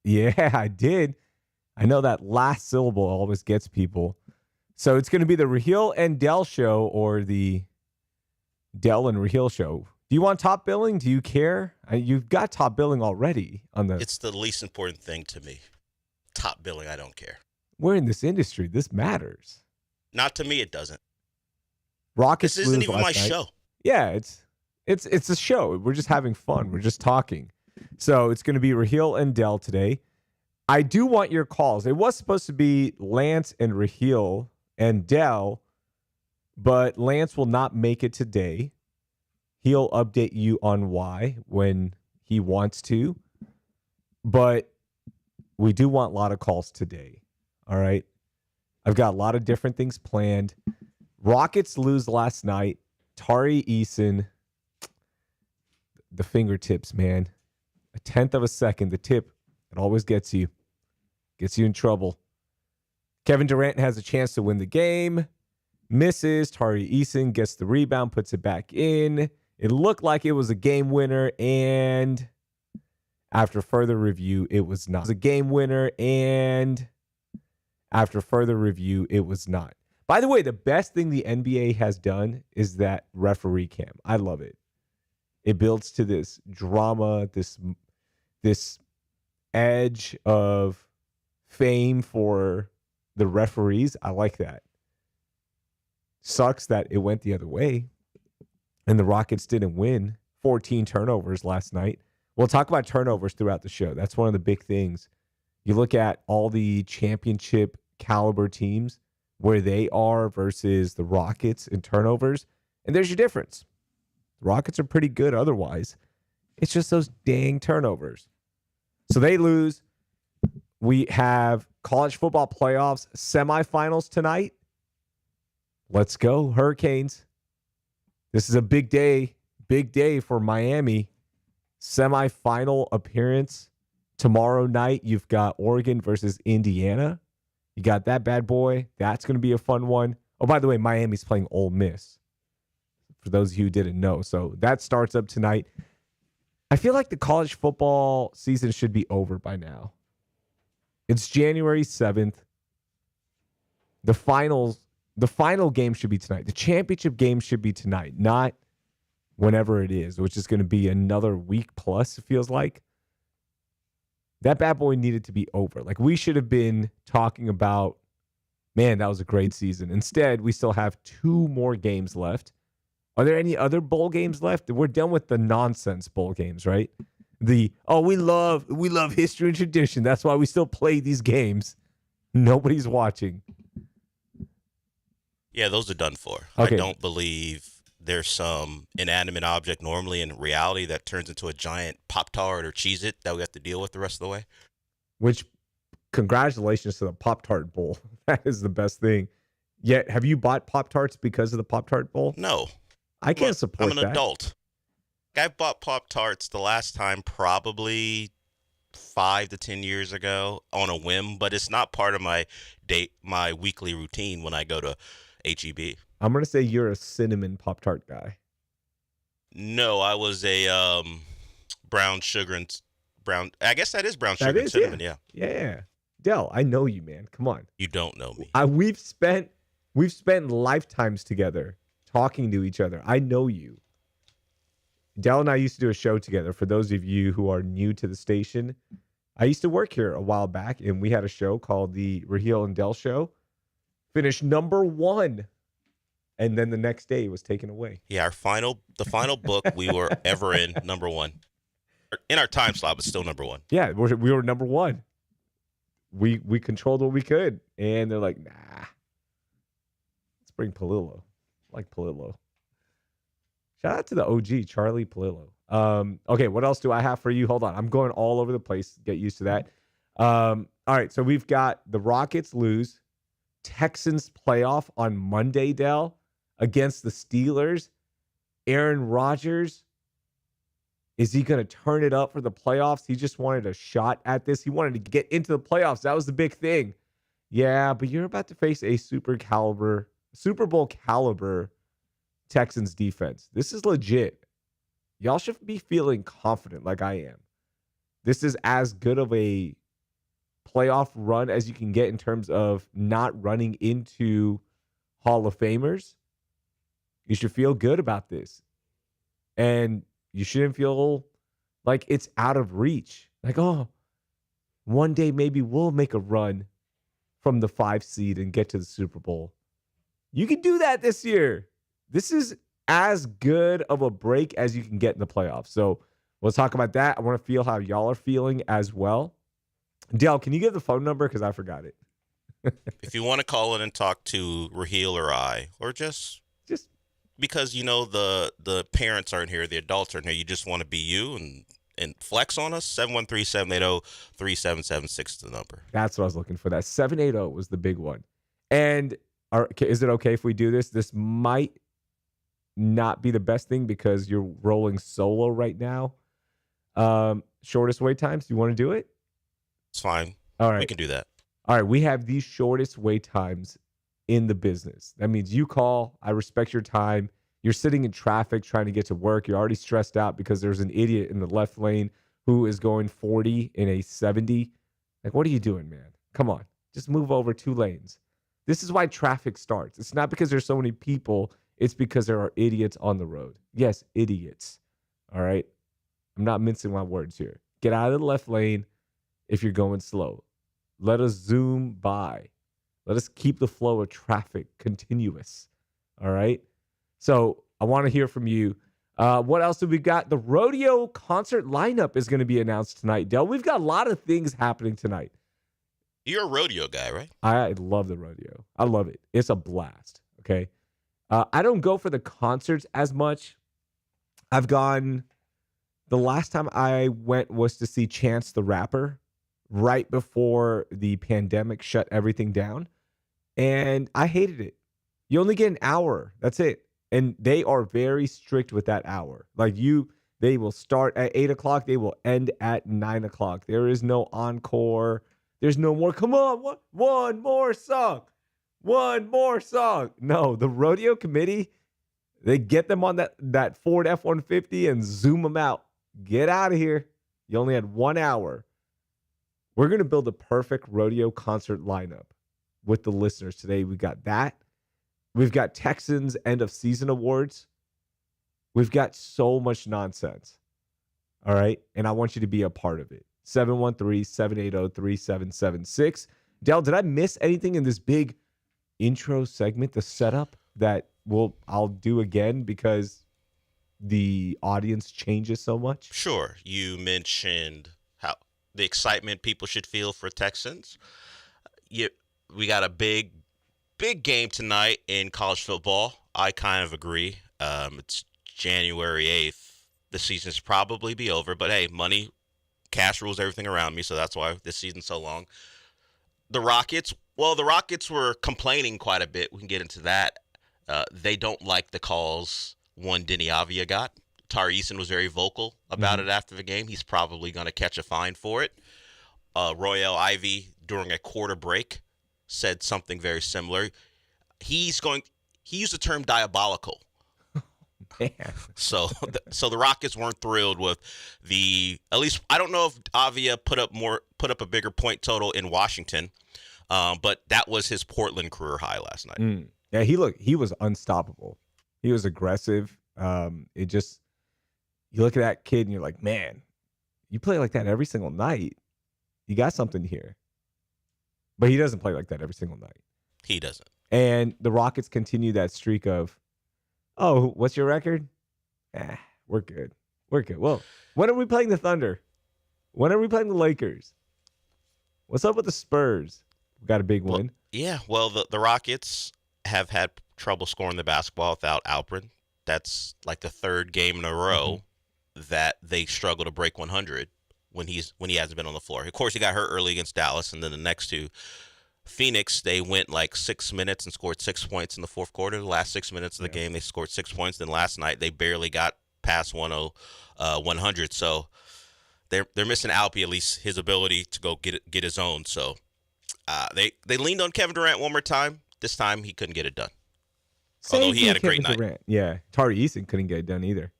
Yeah, I did. I know that last syllable always gets people. So it's going to be the Raheel and Dell show or the Dell and Raheel show. Do you want top billing? Do you care? You've got top billing already on the. It's the least important thing to me. Top billing, I don't care. We're in this industry. This matters. Not to me, it doesn't. Rockets This isn't lose even my last night. show. Yeah, it's a show. We're just having fun. We're just talking. So it's going to be Raheel and Dell today. I do want your calls. It was supposed to be Lance and Raheel and Dell, but Lance will not make it today. He'll update you on why when he wants to. But we do want a lot of calls today. All right. I've got a lot of different things planned. Rockets lose last night. Tari Eason, the fingertips, man. A tenth of a second. The tip, it always gets you in trouble. Kevin Durant has a chance to win the game. Misses. Tari Eason gets the rebound, puts it back in. It looked like it was a game winner, and after further review, it was not. It was a game winner, and after further review, it was not. By the way, the best thing the NBA has done is that referee cam. I love it. It builds to this drama, this edge of fame for the referees. I like that. Sucks that it went the other way and the Rockets didn't win. 14 turnovers last night. We'll talk about turnovers throughout the show. That's one of the big things. You look at all the championship caliber teams, where they are versus the Rockets in turnovers, and there's your difference. The Rockets are pretty good otherwise. It's just those dang turnovers. So they lose. We have college football playoffs semifinals tonight. Let's go, Hurricanes. This is a big day for Miami. Semifinal appearance tomorrow night. You've got Oregon versus Indiana. You got that bad boy. That's going to be a fun one. Oh, by the way, Miami's playing Ole Miss, for those of you who didn't know. So that starts up tonight. I feel like the college football season should be over by now. It's January 7th. The final game should be tonight. The championship game should be tonight, not whenever it is, which is going to be another week plus, it feels like. That bad boy needed to be over. Like, we should have been talking about, man, that was a great season. Instead, we still have 2 more games left. Are there any other bowl games left? We're done with the nonsense bowl games, right? We love history and tradition. That's why we still play these games. Nobody's watching. Yeah, those are done for. Okay. I don't believe there's some inanimate object normally in reality that turns into a giant Pop-Tart or Cheez-It that we have to deal with the rest of the way. Which, congratulations to the Pop-Tart Bowl. That is the best thing. Yet, have you bought Pop-Tarts because of the Pop-Tart Bowl? No. I can't support that. I'm an adult. I bought Pop-Tarts the last time probably 5 to 10 years ago on a whim, but it's not part of my weekly routine when I go to HEB. I'm going to say you're a cinnamon Pop-Tart guy. No, I was a brown sugar and brown. I guess that is brown sugar and cinnamon, yeah. Yeah. Dell, I know you, man. Come on. You don't know me. We've spent lifetimes together talking to each other. I know you. Dell and I used to do a show together. For those of you who are new to the station, I used to work here a while back, and we had a show called the Raheel and Dell Show. Finished number 1. And then the next day it was taken away. Yeah, the final book we were ever in, number 1. In our time slot, but still number 1. Yeah, we were number 1. We controlled what we could. And they're like, nah. Let's bring Palillo. I like Palillo. Shout out to the OG, Charlie Palillo. Okay, what else do I have for you? Hold on. I'm going all over the place. Get used to that. All right, so we've got the Rockets lose. Texans playoff on Monday, Dell, against the Steelers. Aaron Rodgers, is he going to turn it up for the playoffs? He just wanted a shot at this. He wanted to get into the playoffs. That was the big thing. Yeah, but you're about to face a Super Bowl caliber Texans defense. This is legit. Y'all should be feeling confident like I am. This is as good of a playoff run as you can get in terms of not running into Hall of Famers, you should feel good about this. And you shouldn't feel like it's out of reach. Like, oh, one day maybe we'll make a run from the 5 seed and get to the Super Bowl. You can do that this year. This is as good of a break as you can get in the playoffs. So we'll talk about that. I want to feel how y'all are feeling as well. Dale, can you give the phone number? Because I forgot it. If you want to call in and talk to Raheel or I, or just because the parents aren't here, the adults aren't here, you just want to be you and flex on us, 713-780-3776 is the number. That's what I was looking for. That 780 was the big one. And is it okay if we do this? This might not be the best thing because you're rolling solo right now. Shortest wait times. Do you want to do it? It's fine. All right. We can do that. All right. We have the shortest wait times in the business. That means you call. I respect your time. You're sitting in traffic trying to get to work. You're already stressed out because there's an idiot in the left lane who is going 40 in a 70. Like, what are you doing, man? Come on. Just move over 2 lanes. This is why traffic starts. It's not because there's so many people. It's because there are idiots on the road. Yes, idiots. All right? I'm not mincing my words here. Get out of the left lane if you're going slow. Let us zoom by. Let us keep the flow of traffic continuous. All right? So I want to hear from you. What else have we got? The rodeo concert lineup is going to be announced tonight, Del. We've got a lot of things happening tonight. You're a rodeo guy, right? I love the rodeo. I love it. It's a blast. Okay. I don't go for the concerts as much. I've gone. The last time I went was to see Chance the Rapper right before the pandemic shut everything down. And I hated it. You only get an hour. That's it. And they are very strict with that hour. Like they will start at 8 o'clock. They will end at 9 o'clock. There is no encore. There's no more. Come on. One more song. One more song. No, the rodeo committee, they get them on that Ford F-150 and zoom them out. Get out of here. You only had 1 hour. We're going to build a perfect rodeo concert lineup with the listeners today. We got that. We've got Texans end of season awards. We've got so much nonsense. All right. And I want you to be a part of it. 713-780-3776. Del, did I miss anything in this big intro segment, the setup that I'll do again because the audience changes so much? Sure. You mentioned how the excitement people should feel for Texans. We got a big game tonight in college football. I kind of agree. It's January 8th. The season's probably be over, but hey, money, cash rules everything around me, so that's why this season's so long. The Rockets were complaining quite a bit. We can get into that. They don't like the calls one Denny Avia got. Tari Eason was very vocal about it after the game. He's probably going to catch a fine for it. Royale Ivy, during a quarter break, said something very similar. He used the term diabolical. Man. So the Rockets weren't thrilled with at least I don't know if Avia put up a bigger point total in Washington, but that was his Portland career high last night. Yeah, he was unstoppable. He was aggressive. You look at that kid and you're like, man, you play like that every single night. You got something here. But he doesn't play like that every single night. He doesn't. And the Rockets continue that streak of, oh, what's your record? We're good. We're good. Well, when are we playing the Thunder? When are we playing the Lakers? What's up with the Spurs? We got a big win. Well, the Rockets have had trouble scoring the basketball without Alperen. That's like the third game in a row that they struggle to break 100 when he hasn't been on the floor. Of course, he got hurt early against Dallas, and then the next two, Phoenix, they went like 6 minutes and scored 6 points in the fourth quarter. The last 6 minutes of the game, they scored 6 points. Then last night, they barely got past 100. So they're missing Alpi, at least his ability to go get his own. So they leaned on Kevin Durant one more time. This time, he couldn't get it done. Although he had a great night. Durant. Yeah, Tari Eason couldn't get it done either.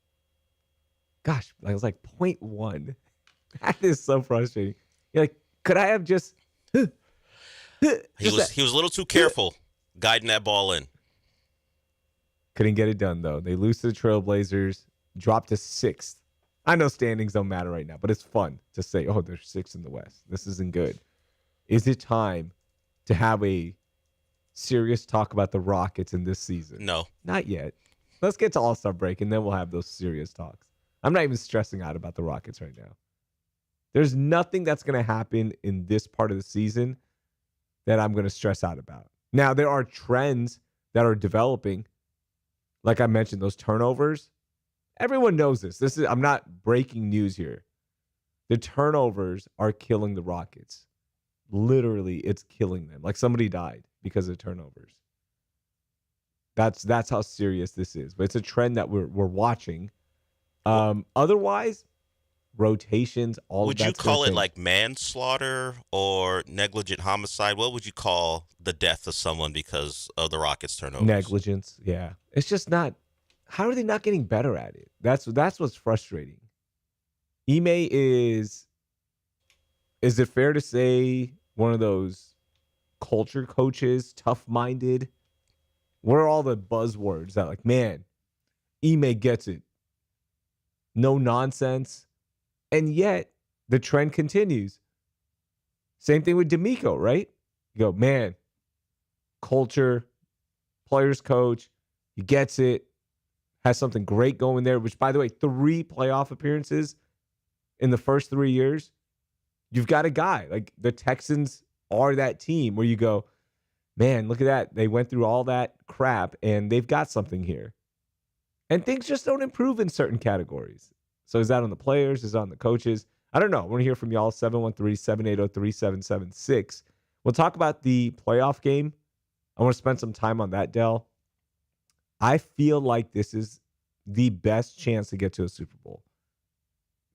Gosh, it was like 0.1. That is so frustrating. You're like, could I have just He Just was that. he was a little too careful guiding that ball in. Couldn't get it done, though. They lose to the Trailblazers, dropped to sixth. I know standings don't matter right now, but it's fun to say, oh, they're sixth in the West. This isn't good. Is it time to have a serious talk about the Rockets in this season? No. Not yet. Let's get to All-Star break, and then we'll have those serious talks. I'm not even stressing out about the Rockets right now. There's nothing that's going to happen in this part of the season that I'm going to stress out about. Now, there are trends that are developing. Like I mentioned, those turnovers. Everyone knows this. I'm not breaking news here. The turnovers are killing the Rockets. Literally, it's killing them. Like somebody died because of turnovers. That's how serious this is. But it's a trend that we're watching. Otherwise, rotations, all of Would you that's going to call it change. like manslaughter or negligent homicide? What would you call the death of someone because of the Rockets' turnovers? Negligence. Yeah, it's just not. How are they not getting better at it? That's what's frustrating. Ime is. Is it fair to say one of those culture coaches, tough minded? What are all the buzzwords that like, man, Ime gets it. No nonsense. And yet the trend continues. Same thing with D'Amico, right? You go, man, culture, players coach, he gets it, has something great going there, which by the way, 3 playoff appearances in the first 3 years. You've got a guy. Like the Texans are that team where you go, man, look at that. They went through all that crap and they've got something here. And things just don't improve in certain categories. So is that on the players? Is that on the coaches? I don't know. I want to hear from y'all. 713-780-3776. We'll talk about the playoff game. I want to spend some time on that, Dell. I feel like this is the best chance to get to a Super Bowl.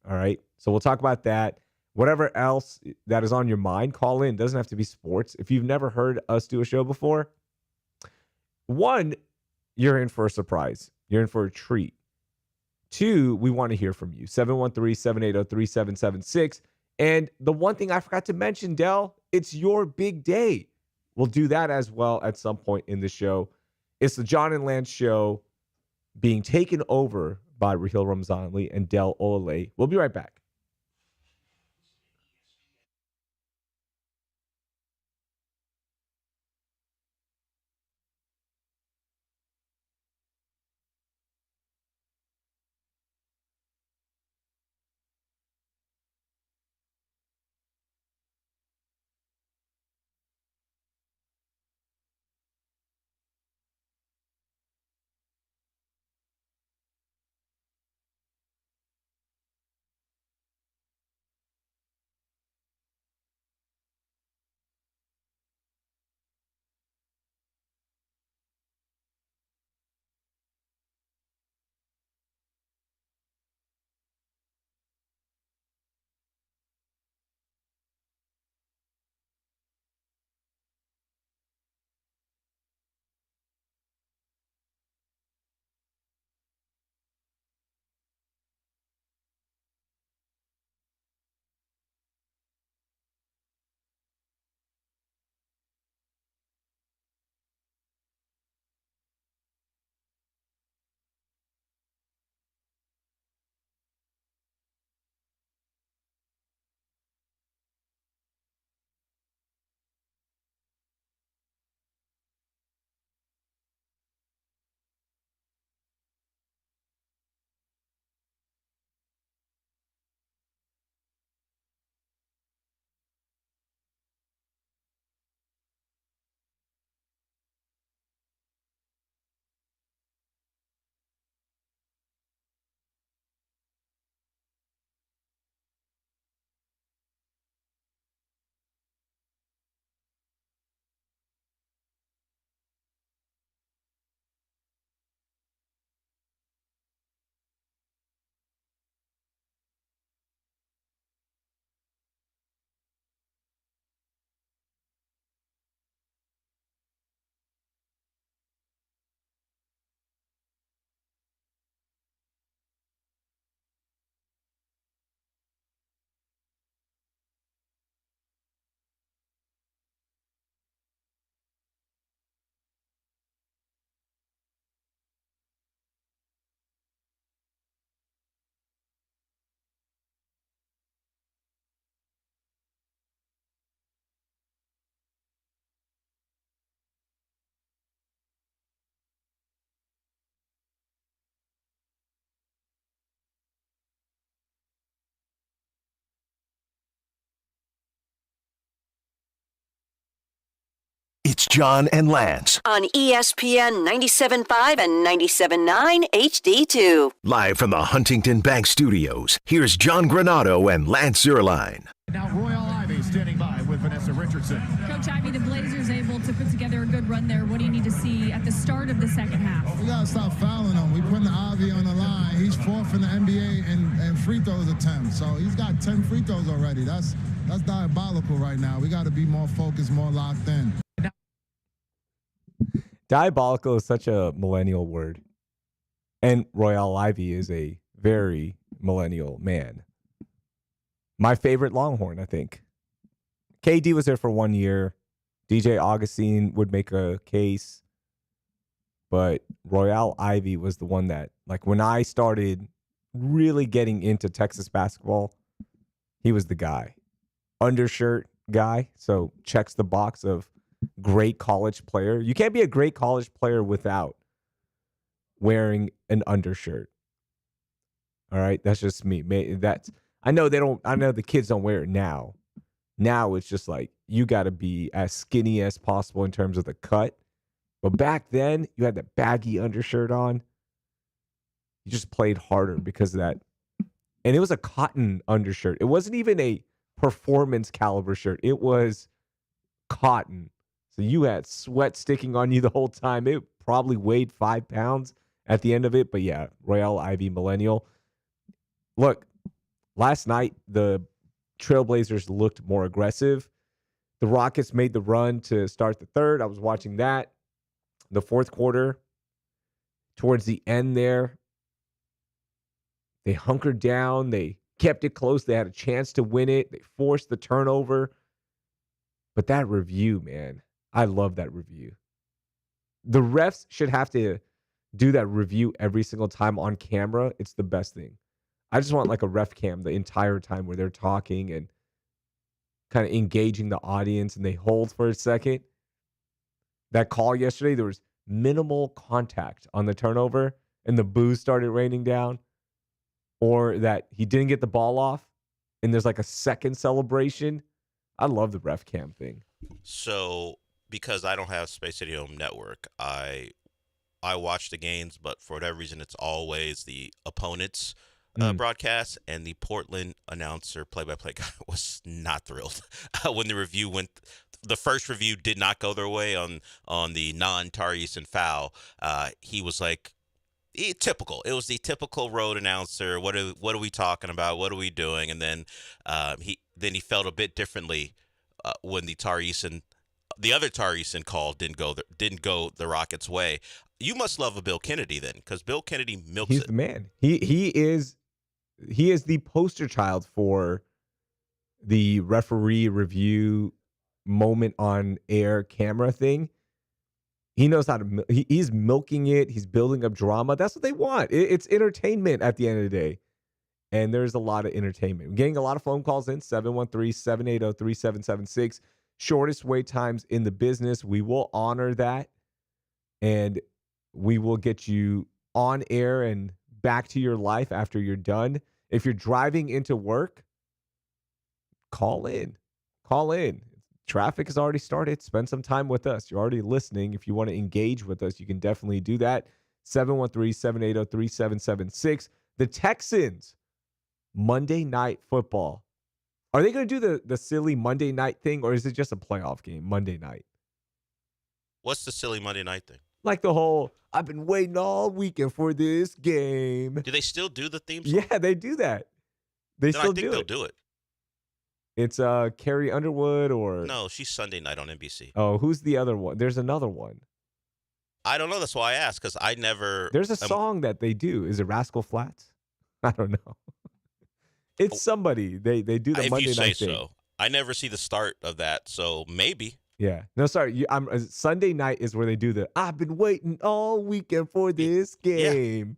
All right. So we'll talk about that. Whatever else that is on your mind, call in. Doesn't have to be sports. If you've never heard us do a show before, one, you're in for a surprise. You're in for a treat. 2, we want to hear from you. 713-780-3776. And the one thing I forgot to mention, Dell, it's your big day. We'll do that as well at some point in the show. It's the John and Lance show being taken over by Raheel Ramzanli and Dell Olale. We'll be right back. It's John and Lance. On ESPN 97.5 and 97.9 HD2. Live from the Huntington Bank Studios, here's John Granado and Lance Zierlein. Now Royal Ivy standing by with Vanessa Richardson. Coach Ivy, the Blazers able to put together a good run there. What do you need to see at the start of the second half? We got to stop fouling him. We putting Ivy on the line. He's fourth in the NBA and free throws attempts. So he's got 10 free throws already. That's diabolical right now. We got to be more focused, more locked in. Diabolical is such a millennial word. And Royale Ivy is a very millennial man. My favorite Longhorn, I think. KD was there for 1 year. DJ Augustine would make a case. But Royale Ivy was the one that, like, when I started really getting into Texas basketball, he was the guy. Undershirt guy. So checks the box of great college player. You can't be a great college player without wearing an undershirt. All right, that's just me. I know the kids don't wear it now. Now it's just like you got to be as skinny as possible in terms of the cut. But back then, you had that baggy undershirt on. You just played harder because of that. And it was a cotton undershirt. It wasn't even a performance caliber shirt. It was cotton. So you had sweat sticking on you the whole time. It probably weighed 5 pounds at the end of it. But yeah, Royale Ivy Millennial. Look, last night, the Trailblazers looked more aggressive. The Rockets made the run to start the third. I was watching that. The fourth quarter, towards the end there, they hunkered down. They kept it close. They had a chance to win it. They forced the turnover. But that review, man, I love that review. The refs should have to do that review every single time on camera. It's the best thing. I just want like a ref cam the entire time where they're talking and kind of engaging the audience and they hold for a second. That call yesterday, there was minimal contact on the turnover and the boos started raining down, or that he didn't get the ball off and there's like a second celebration. I love the ref cam thing. So because I don't have Space City Home Network, I watch the games, but for whatever reason, it's always the opponent's broadcast, and the Portland announcer, play-by-play guy, was not thrilled when the review went. The first review did not go their way on the non-Tari Eason foul. He was like, typical. It was the typical road announcer. What are we talking about? What are we doing? And then he felt a bit differently when the other Tari Eason call didn't go the Rockets' way. You must love a Bill Kennedy then, because Bill Kennedy milks He's it. the man. He is the poster child for the referee review moment on air camera thing. He knows how to. He's milking it. He's building up drama. That's what they want. It's entertainment at the end of the day. And there's a lot of entertainment. We're getting a lot of phone calls in, 713-780-3776. Shortest wait times in the business. We will honor that. And we will get you on air and back to your life after you're done. If you're driving into work, call in. Call in. Traffic has already started. Spend some time with us. You're already listening. If you want to engage with us, you can definitely do that. 713-780-3776. The Texans, Monday Night Football. Are they going to do the silly Monday night thing, or is it just a playoff game, Monday night? What's the silly Monday night thing? Like the whole, I've been waiting all weekend for this game. Do they still do the theme song? Yeah, they do that. They Then still I think they'll do it. It's Carrie Underwood or No, she's Sunday night on NBC. Oh, who's the other one? There's another one. I don't know. That's why I asked, because I never. There's a song that they do. Is it Rascal Flatts? I don't know. It's somebody. They do the if Monday you say night thing. so. I never see the start of that, so maybe. Yeah. No, sorry. Sunday night is where they do the I've been waiting all weekend for this game. Yeah.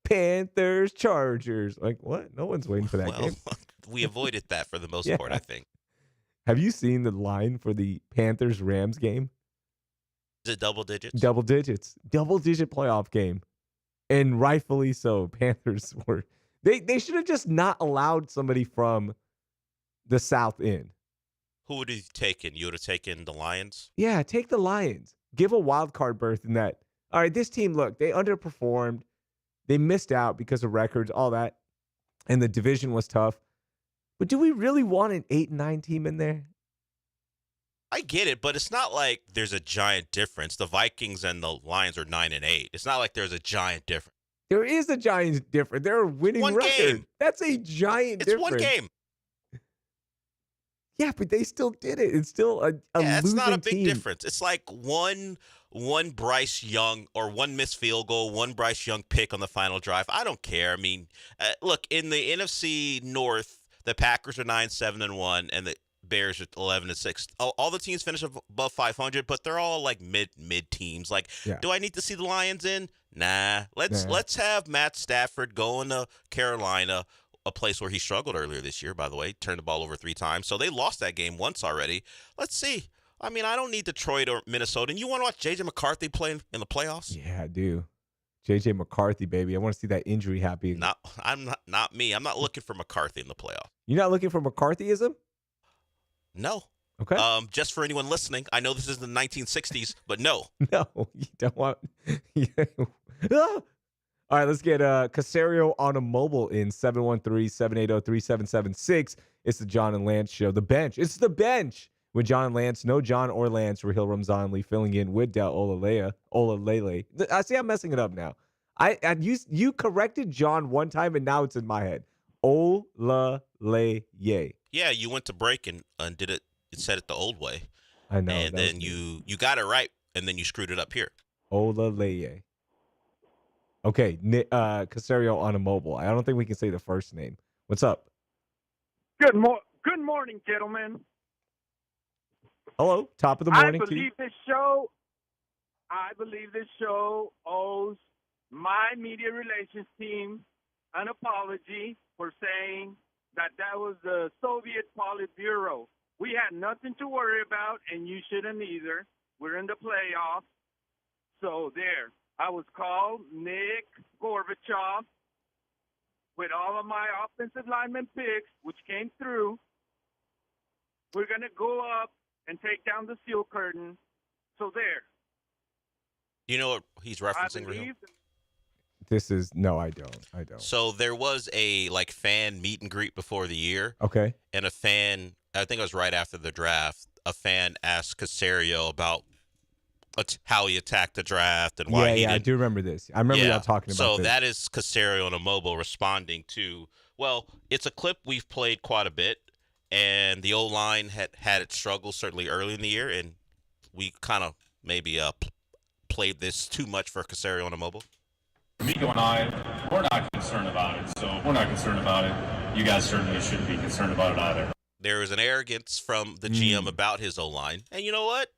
Panthers, Chargers. Like, what? No one's waiting for that game. We avoided that for the most part, I think. Have you seen the line for the Panthers-Rams game? Is it double digits? Double digits. Double-digit playoff game. And rightfully so. Panthers were... They should have just not allowed somebody from the South in. Who would you taken? You would have taken the Lions? Yeah, take the Lions. Give a wild card berth in that. All right, this team, look, they underperformed. They missed out because of records, all that. And the division was tough. But do we really want an 8-9 team in there? I get it, but it's not like there's a giant difference. The Vikings and the Lions are 9-8. It's not like there's a giant difference. There is a giant difference. They're a winning One record. game. That's a giant It's difference. one game. Yeah, but they still did it. It's still a Yeah, it's losing not a big team. difference. It's like one Bryce Young or one missed field goal, one Bryce Young pick on the final drive. I don't care. I mean, look, in the NFC North, the Packers are 9-7-1, and the Bears are 11-6. All the teams finish above 500, but they're all like mid teams. Like, do I need to see the Lions in? Nah. Let's have Matt Stafford going to Carolina, a place where he struggled earlier this year, by the way, turned the ball over 3 times. So they lost that game once already. Let's see. I mean, I don't need Detroit or Minnesota. And you want to watch J.J. McCarthy playing in the playoffs? Yeah, I do. J.J. McCarthy, baby. I want to see that injury happy. Not me. I'm not looking for McCarthy in the playoffs. You're not looking for McCarthyism? No. Okay. Just for anyone listening, I know this is the 1960s, but no. No, you don't want. Ah! All right, let's get Casario on a mobile in 713-780-3776. It's the John and Lance show. The bench. It's the bench with John and Lance. No John or Lance. Raheel Ramzanli filling in with Del Olalele. I see I'm messing it up now. You corrected John one time, and now it's in my head. Olaleye. Yeah, you went to break and did it. It said it the old way. I know. And then you got it right, and then you screwed it up here. Olaleye. Okay, Casario on a mobile. I don't think we can say the first name. What's up? Good morning, gentlemen. Hello, top of the morning. I believe this show owes my media relations team an apology for saying that was the Soviet Politburo. We had nothing to worry about, and you shouldn't either. We're in the playoffs. So there. I was called Nick Gorbachev with all of my offensive lineman picks, which came through. We're going to go up and take down the steel curtain. So there. You know what he's referencing, Raheel? No, I don't. So there was a fan meet and greet before the year. Okay. And a fan, I think it was right after the draft, a fan asked Casario about how he attacked the draft and why he didn't. I do remember this. I remember y'all talking about this. So that is Casario on a mobile responding to, well, it's a clip we've played quite a bit, and the O-line had its struggles certainly early in the year, and we kind of maybe played this too much for Casario on a mobile. Miko and I, we're not concerned about it, so we're not concerned about it. You guys certainly shouldn't be concerned about it either. There was an arrogance from the GM about his O-line, and you know what?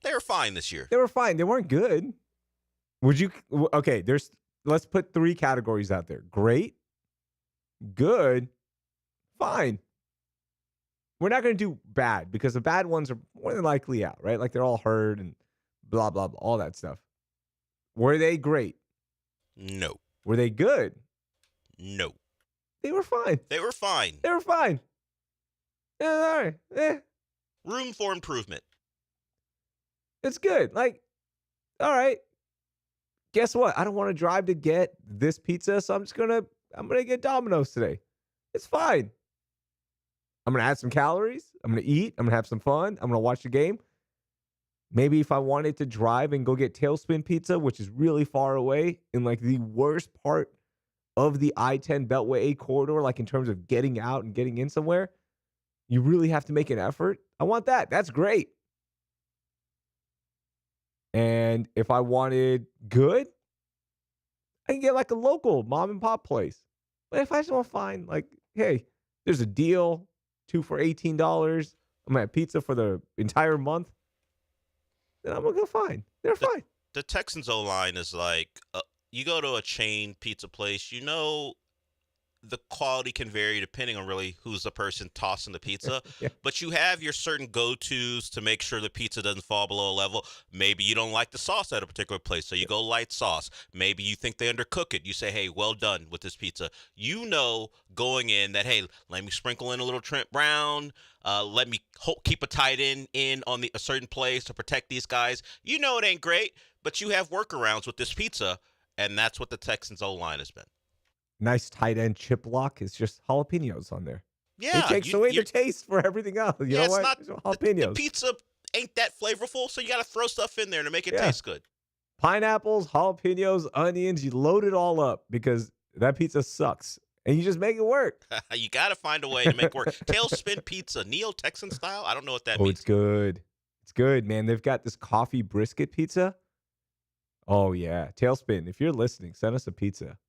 They were fine this year. They were fine. They weren't good. Okay, let's put 3 categories out there. Great, good, fine. We're not going to do bad because the bad ones are more than likely out, right? Like they're all hurt and blah, blah, blah, all that stuff. Were they great? No. Were they good? No. They were fine. They were fine. They were fine. Yeah, all right. Room for improvement. It's good. Like, all right. Guess what? I don't want to drive to get this pizza, so I'm gonna get Domino's today. It's fine. I'm gonna add some calories. I'm gonna eat. I'm gonna have some fun. I'm gonna watch the game. Maybe if I wanted to drive and go get Tailspin Pizza, which is really far away in like the worst part of the I-10 Beltway A corridor, like in terms of getting out and getting in somewhere, you really have to make an effort. I want that. That's great. And if I wanted good, I can get like a local mom and pop place. But if I just want to find like, hey, there's a deal, 2 for $18. I'm gonna have pizza for the entire month. Then I'm gonna go fine. They're fine. The Texans O-line is like, you go to a chain pizza place, the quality can vary depending on really who's the person tossing the pizza. Yeah. But you have your certain go-tos to make sure the pizza doesn't fall below a level. Maybe you don't like the sauce at a particular place, so you go light sauce. Maybe you think they undercook it. You say, hey, well done with this pizza. You know going in that, hey, let me sprinkle in a little Trent Brown. Let me keep a tight end in on a certain place to protect these guys. You know it ain't great, but you have workarounds with this pizza, and that's what the Texans O-line has been. Nice tight end chip lock. It's just jalapenos on there. It Yeah, takes away the taste for everything else. You know it's what? not It's the jalapenos. pizza ain't that flavorful, so you got to throw stuff in there to make it Yeah. taste good. Pineapples, jalapenos, onions. You load it all up because that pizza sucks, and you just make it work. You got to find a way to make it work. Tailspin pizza, Neo-Texan style. I don't know what that Oh, means. it's good. It's good, man. They've got this coffee brisket pizza. Oh yeah, Tailspin. If you're listening, send us a pizza.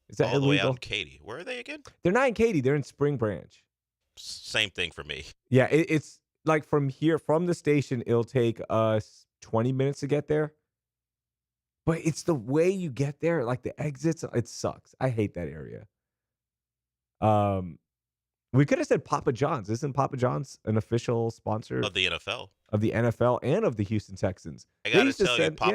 Is that All the way out illegal? in Katy. Where are they again? They're not in Katy. They're in Spring Branch. Same thing for me. Yeah, it's like from here, from the station, it'll take us 20 minutes to get there. But it's the way you get there, like the exits. It sucks. I hate that area. We could have said Papa John's. Isn't Papa John's an official sponsor Of the NFL. of the NFL and of the Houston Texans? I They got to used to tell you, send- Papa,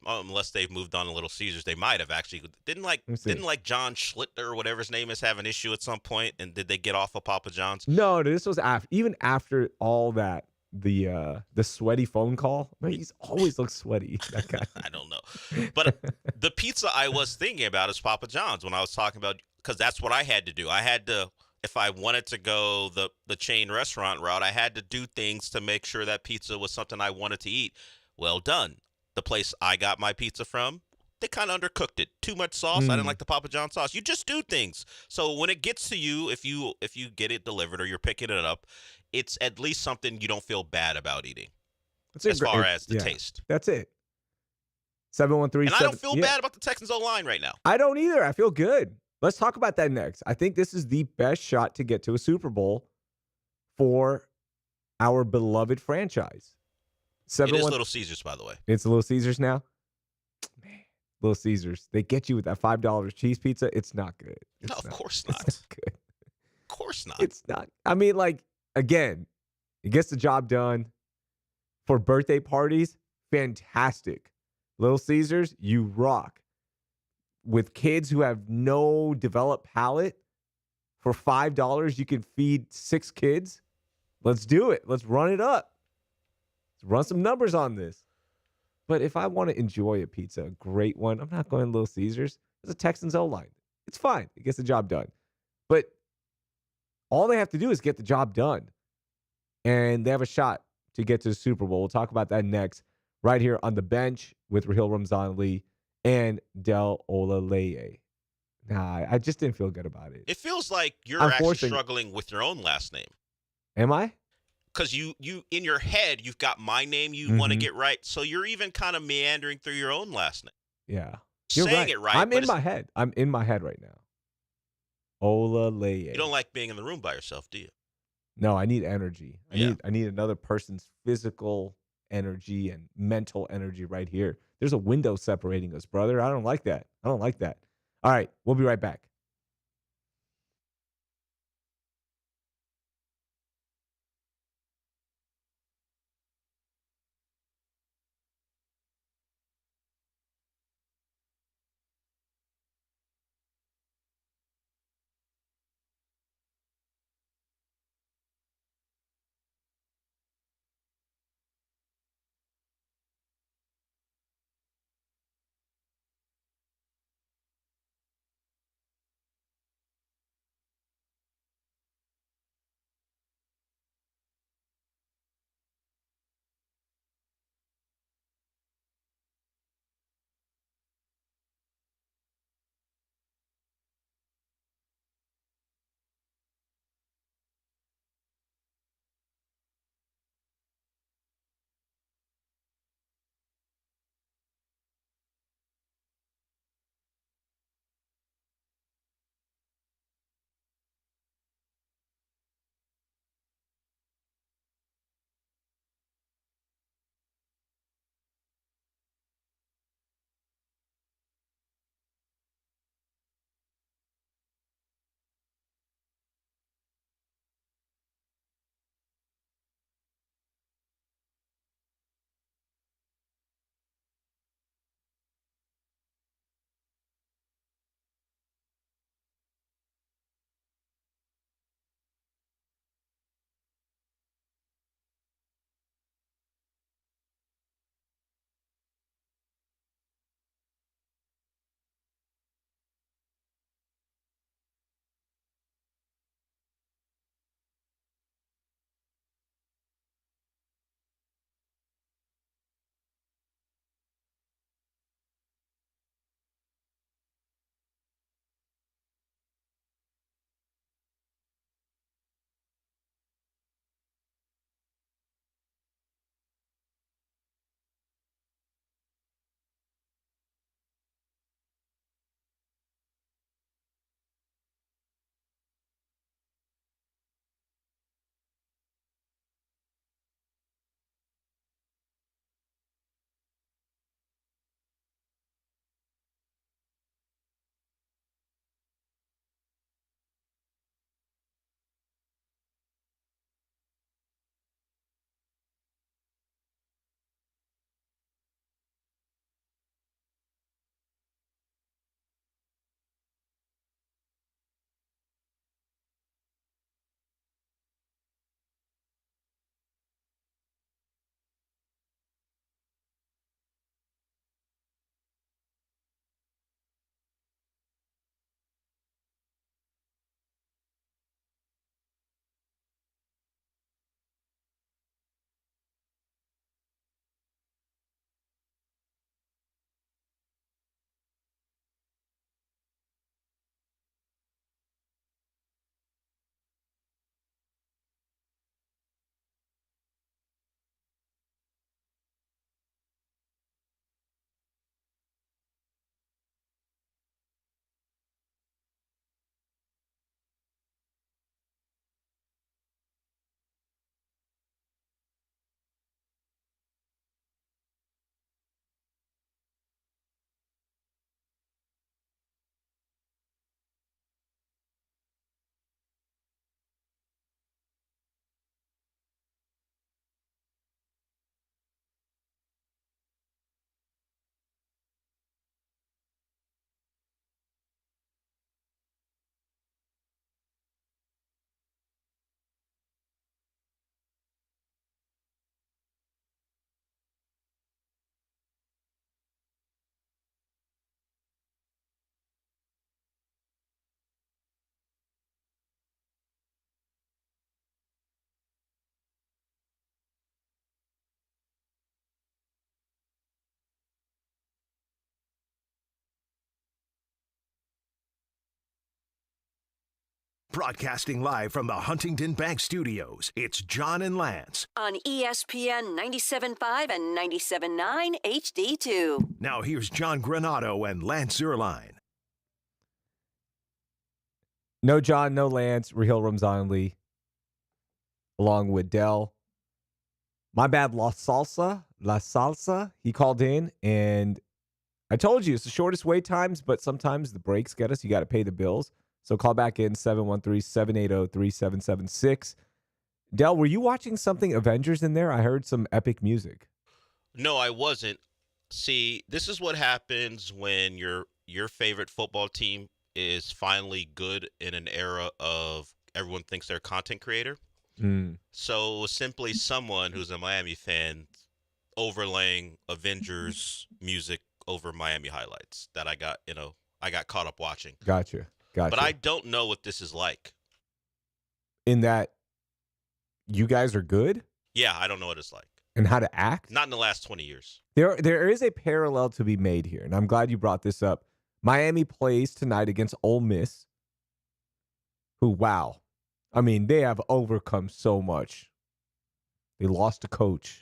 yeah. unless they've moved on to Little Caesars, they might have actually. Didn't me see. John Schlitter or whatever his name is have an issue at some point, and did they get off of Papa John's? No, this was after, even after all that, the sweaty phone call. Man, he's always looks sweaty. That guy. I don't know. But the pizza I was thinking about is Papa John's when I was talking about, because that's what I had to do. I had to, if I wanted to go the chain restaurant route, I had to do things to make sure that pizza was something I wanted to eat. Well done. The place I got my pizza from, they kind of undercooked it. Too much sauce. I didn't like the Papa John sauce. You just do things. So when it gets to you, if you get it delivered or you're picking it up, it's at least something you don't feel bad about eating. As far as the taste. That's it. 713. And I don't feel bad about the Texans O-line right now. I don't either. I feel good. Let's talk about that next. I think this is the best shot to get to a Super Bowl for our beloved franchise. It is Little Caesars, by the way. It's Little Caesars now? Man, Little Caesars. They get you with that $5 cheese pizza. It's not good. No, of course not. It's not good. Of course not. It's not. I mean, like, again, it gets the job done. For birthday parties, fantastic. Little Caesars, you rock. With kids who have no developed palate, for $5, you can feed 6 kids. Let's do it. Let's run it up. Let's run some numbers on this. But if I want to enjoy a pizza, a great one, I'm not going to Little Caesars. It's a Texans O-line. It's fine. It gets the job done. But all they have to do is get the job done. And they have a shot to get to the Super Bowl. We'll talk about that next, right here on the bench with Raheel Ramzan-Ali and Del Olaleye. Nah, I just didn't feel good about it. It feels like you're I'm actually forcing- struggling with your own last name. Am I? Because you in your head, you've got my name you want to get right. So you're even kind of meandering through your own last name. Yeah. You're Saying right. it right. I'm but in my head. I'm in my head right now. Olaleye. You don't like being in the room by yourself, do you? No, I need energy. Yeah. I need another person's physical energy and mental energy right here. There's a window separating us, brother. I don't like that. I don't like that. All right, we'll be right back. Broadcasting live from the Huntington Bank Studios, it's John and Lance. On ESPN 97.5 and 97.9 HD2. Now here's John Granado and Lance Zierlein. No John, no Lance, Raheel Ramzanli, along with Dell. My bad, La Salsa, he called in, and I told you it's the shortest wait times, but sometimes the breaks get us. You got to pay the bills. So call back in 713-780-3776. Dell, were you watching something Avengers in there? I heard some epic music. No, I wasn't. See, this is what happens when your favorite football team is finally good in an era of everyone thinks they're a content creator. So it was simply someone who's a Miami fan overlaying Avengers music over Miami highlights that I got caught up watching. Gotcha. But I don't know what this is like. In that you guys are good? Yeah, I don't know what it's like. And how to act? Not in the last 20 years. There is a parallel to be made here, and I'm glad you brought this up. Miami plays tonight against Ole Miss, who, wow. I mean, they have overcome so much. They lost a coach.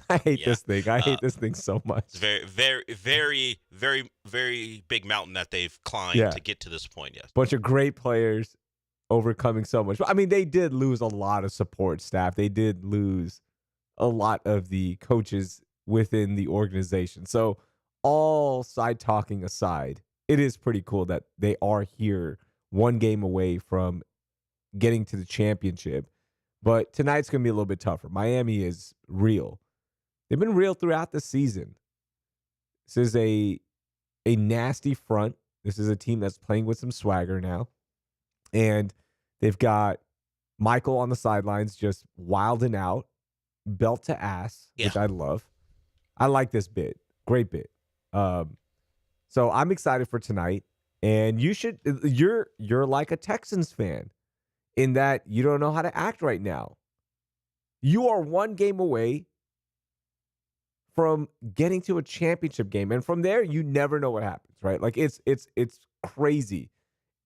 I hate this thing. I hate this thing so much. It's very, very, very, very, very big mountain that they've climbed to get to this point, yes. Bunch of great players overcoming so much. I mean, they did lose a lot of support staff. They did lose a lot of the coaches within the organization. So all side talking aside, it is pretty cool that they are here one game away from getting to the championship. But tonight's going to be a little bit tougher. Miami is real. They've been real throughout the season. This is a nasty front. This is a team that's playing with some swagger now. And they've got Michael on the sidelines just wilding out, belt to ass, which I love. I like this bit. Great bit. So I'm excited for tonight. And you're like a Texans fan in that you don't know how to act right now. You are one game away from getting to a championship game. And from there, you never know what happens, right? Like it's crazy.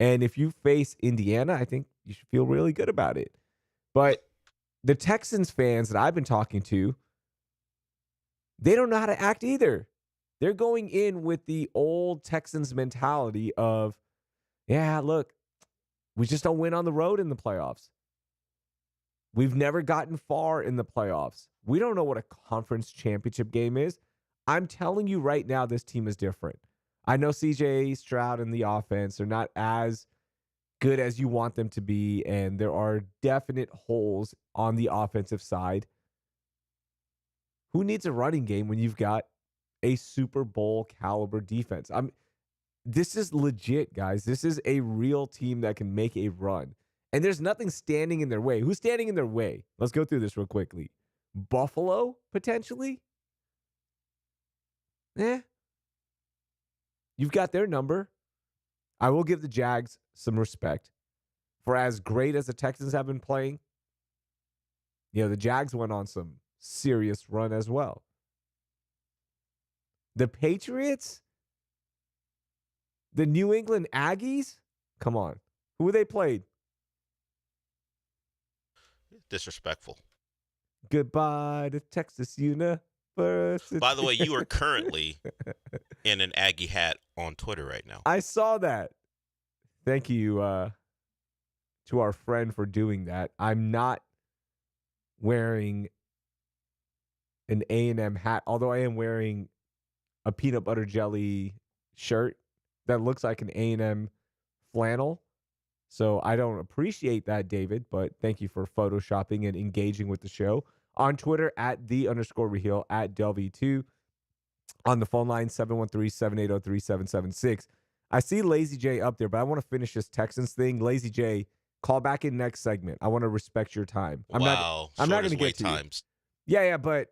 And if you face Indiana, I think you should feel really good about it. But the Texans fans that I've been talking to, they don't know how to act either. They're going in with the old Texans mentality of, yeah, look, we just don't win on the road in the playoffs. We've never gotten far in the playoffs. We don't know what a conference championship game is. I'm telling you right now, this team is different. I know CJ Stroud and the offense are not as good as you want them to be, and there are definite holes on the offensive side. Who needs a running game when you've got a Super Bowl caliber defense? This is legit, guys. This is a real team that can make a run. And there's nothing standing in their way. Who's standing in their way? Let's go through this real quickly. Buffalo, potentially? You've got their number. I will give the Jags some respect. For as great as the Texans have been playing, the Jags went on some serious run as well. The Patriots? The New England Aggies? Come on. Who they played? Disrespectful. Goodbye to Texas University. By the way, you are currently in an Aggie hat on Twitter right now. I saw that. Thank you to our friend for doing that. I'm not wearing an A&M hat, although I am wearing a peanut butter jelly shirt that looks like an A&M flannel. So I don't appreciate that, David, but thank you for photoshopping and engaging with the show. On Twitter, @the_Raheel, @Delv2. On the phone line, 713-780-3776. I see Lazy J up there, but I want to finish this Texans thing. Lazy J, call back in next segment. I want to respect your time. I'm not going to get to times. Yeah, but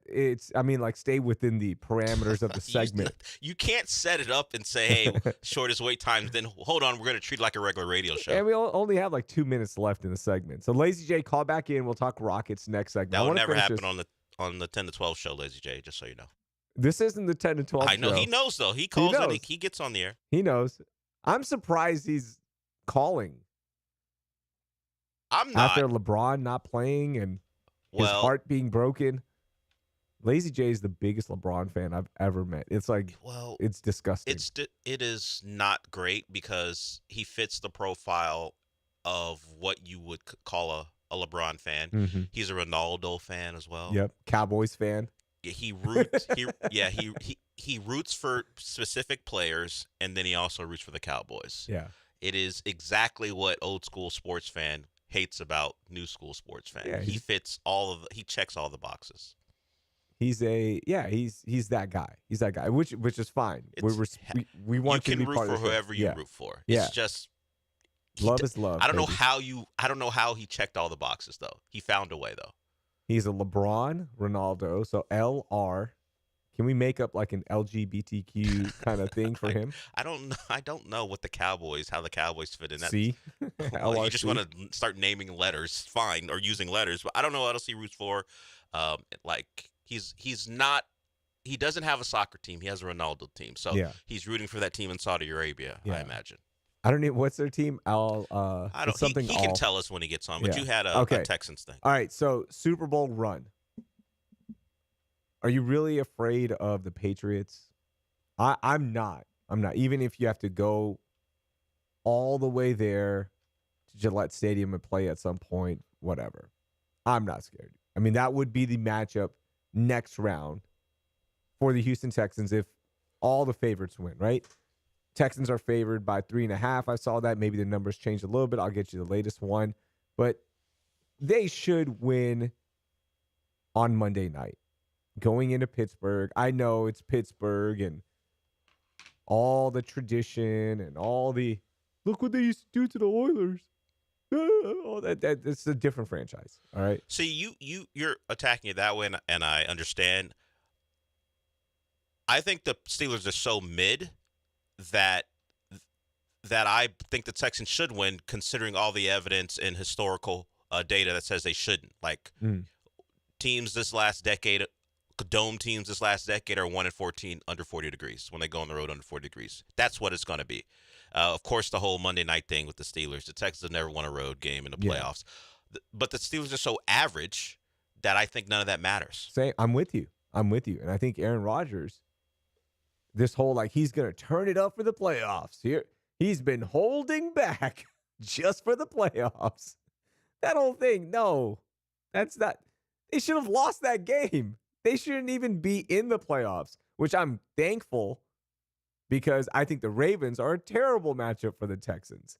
stay within the parameters of the segment. You can't set it up and say, hey, shortest wait times, then hold on, we're going to treat it like a regular radio show. And we only have like 2 minutes left in the segment. So, Lazy J, call back in. We'll talk Rockets next segment. That would never happen on the 10 to 12 show, Lazy J, just so you know. This isn't the 10 to 12 I know. show. He knows, though. He calls and he gets on the air. He knows. I'm surprised he's calling. I'm not. After LeBron not playing and his Well, heart being broken. Lazy J is the biggest LeBron fan I've ever met. It's like, it's disgusting. It is not great because he fits the profile of what you would call a LeBron fan. Mm-hmm. He's a Ronaldo fan as well. Yep, Cowboys fan. Yeah, he roots for specific players, and then he also roots for the Cowboys. Yeah, it is exactly what old school sports fan hates about new school sports fan. Yeah, he checks all the boxes. He's that guy. He's that guy, which is fine. We want you to be can part root of for the whoever you root for. Yeah. It's just love is love. I don't know baby. how he checked all the boxes though. He found a way though. He's a LeBron, Ronaldo, so LR. Can we make up like an LGBTQ kind of thing for him? I don't know how the Cowboys fit in that. See, well, you just want to start naming letters, fine, or using letters, but I don't know what else he roots for. He doesn't have a soccer team. He has a Ronaldo team, so he's rooting for that team in Saudi Arabia. I imagine. I don't know what's their team. I don't. He can tell us when he gets on. But you had a Texans thing. All right, so Super Bowl run. Are you really afraid of the Patriots? I'm not. Even if you have to go all the way there to Gillette Stadium and play at some point, whatever. I'm not scared. I mean, that would be the matchup next round for the Houston Texans if all the favorites win, right? Texans are favored by 3.5. I saw that. Maybe the numbers changed a little bit. I'll get you the latest one. But they should win on Monday night. Going into Pittsburgh. I know it's Pittsburgh and all the tradition and all the, look what they used to do to the Oilers. Oh, that it's a different franchise. All right. See, you're attacking it that way, and I understand. I think the Steelers are so mid that I think the Texans should win, considering all the evidence and historical data that says they shouldn't. Like teams this last decade, dome teams this last decade are 1-14 under 40 degrees when they go on the road under 40 degrees. That's what it's going to be. Of course, the whole Monday night thing with the Steelers. The Texans have never won a road game in the playoffs. But the Steelers are so average that I think none of that matters. I'm with you. And I think Aaron Rodgers, this whole he's going to turn it up for the playoffs. Here, he's been holding back just for the playoffs. That whole thing, no, that's not. They should have lost that game. They shouldn't even be in the playoffs, which I'm thankful because I think the Ravens are a terrible matchup for the Texans.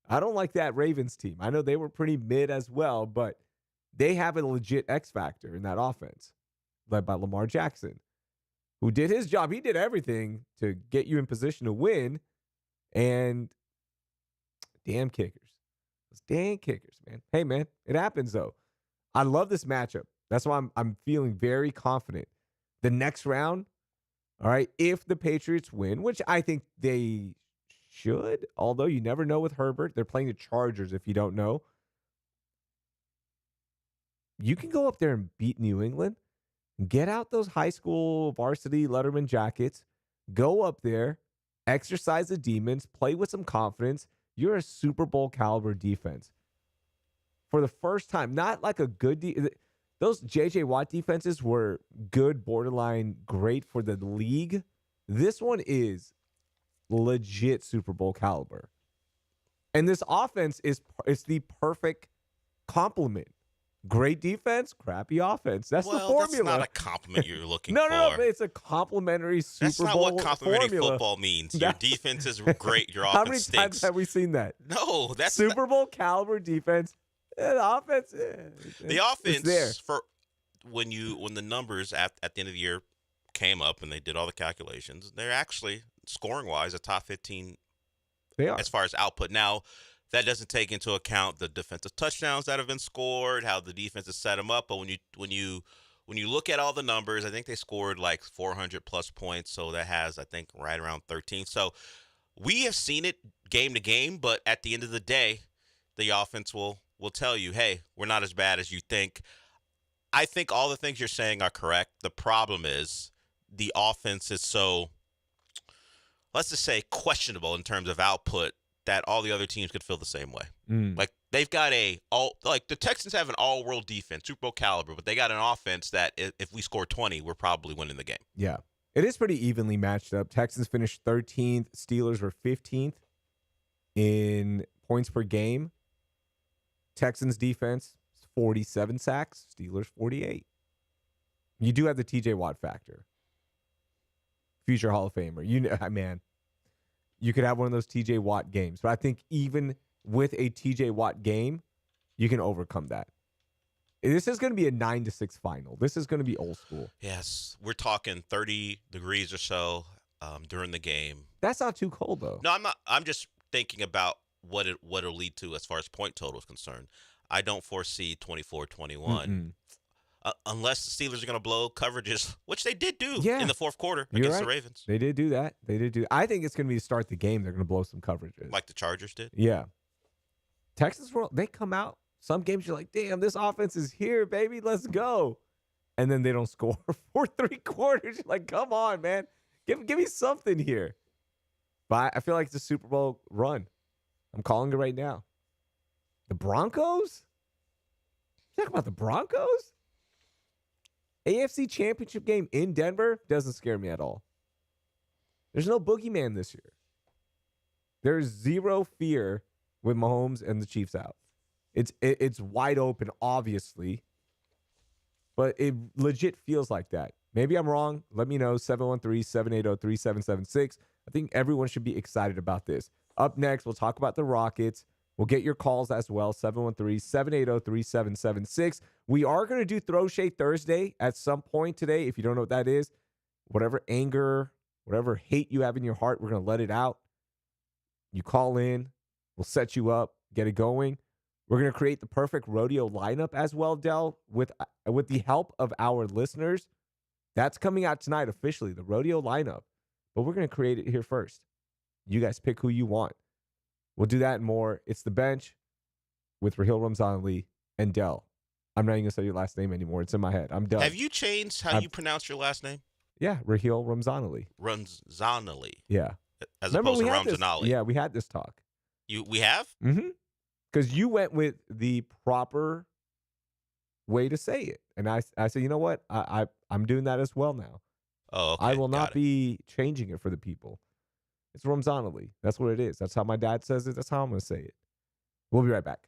I don't like that Ravens team. I know they were pretty mid as well, but they have a legit X factor in that offense led by Lamar Jackson, who did his job. He did everything to get you in position to win. And damn kickers. Those damn kickers, man. Hey, man, it happens, though. I love this matchup. That's why I'm feeling very confident. The next round, all right, if the Patriots win, which I think they should, although you never know with Herbert. They're playing the Chargers, if you don't know. You can go up there and beat New England. Get out those high school varsity Letterman jackets. Go up there, exercise the demons, play with some confidence. You're a Super Bowl caliber defense. For the first time, not like a good those J.J. Watt defenses were good, borderline great for the league. This one is legit Super Bowl caliber. And this offense is the perfect complement. Great defense, crappy offense. That's the formula. That's not a compliment you're looking no, for. No, but it's a complimentary Super Bowl That's not what complimentary formula. football means. Your defense is great. Your offense How many stinks. times have we seen that? No, that's Super Bowl caliber defense. The offense. The offense there. For when the numbers at the end of the year came up and they did all the calculations, they're actually scoring wise a top 15. They are as far as output. Now, that doesn't take into account the defensive touchdowns that have been scored, how the defense has set them up. But when you look at all the numbers, I think they scored like 400 plus points. So that has, I think, right around 13. So we have seen it game to game. But at the end of the day, the offense will tell you, hey, we're not as bad as you think. I think all the things you're saying are correct. The problem is the offense is so, let's just say, questionable in terms of output that all the other teams could feel the same way. Like they've got the Texans have an all-world defense, Super Bowl caliber, but they got an offense that if we score 20, we're probably winning the game. Yeah. It is pretty evenly matched up. Texans finished 13th. Steelers were 15th in points per game. Texans defense, 47 sacks. Steelers, 48. You do have the TJ Watt factor. Future Hall of Famer. Man, you could have one of those TJ Watt games. But I think even with a TJ Watt game, you can overcome that. This is going to be a 9-6 final. This is going to be old school. Yes, we're talking 30 degrees or so during the game. That's not too cold, though. No, I'm not. I'm just thinking about what it'll lead to as far as point total is concerned. I don't foresee 24-21. Unless the Steelers are going to blow coverages, which they did do in the fourth quarter against the Ravens. They did do that. I think it's going to be to start the game. They're going to blow some coverages. Like the Chargers did? Yeah. Texans, they come out. Some games you're like, damn, this offense is here, baby. Let's go. And then they don't score for 3 quarters. You're like, come on, man. Give me something here. But I feel like it's a Super Bowl run. I'm calling it right now. The Broncos? You talking about the Broncos? AFC Championship game in Denver doesn't scare me at all. There's no boogeyman this year. There's zero fear with Mahomes and the Chiefs out. It's wide open, obviously, but it legit feels like that. Maybe I'm wrong. Let me know, 713-780-3776. I think everyone should be excited about this. Up next, we'll talk about the Rockets. We'll get your calls as well, 713-780-3776. We are going to do Throw Shade Thursday at some point today. If you don't know what that is, whatever anger, whatever hate you have in your heart, we're going to let it out. You call in. We'll set you up, get it going. We're going to create the perfect rodeo lineup as well, Del, with the help of our listeners. That's coming out tonight officially, the rodeo lineup. But we're going to create it here first. You guys pick who you want. We'll do that and more. It's The Bench with Raheel Ramzanali and Del. I'm not even going to say your last name anymore. It's in my head. I'm done. Have you changed how you pronounce your last name? Yeah, Raheel Ramzanali. Ramzanali. Yeah. As opposed to Ramzanali. Yeah, we had this talk. We have? Mm-hmm. Because you went with the proper way to say it. And I said, you know what? I'm doing that as well now. Oh, okay. I will not be changing it for the people. It's Ramzanali. That's what it is. That's how my dad says it. That's how I'm going to say it. We'll be right back.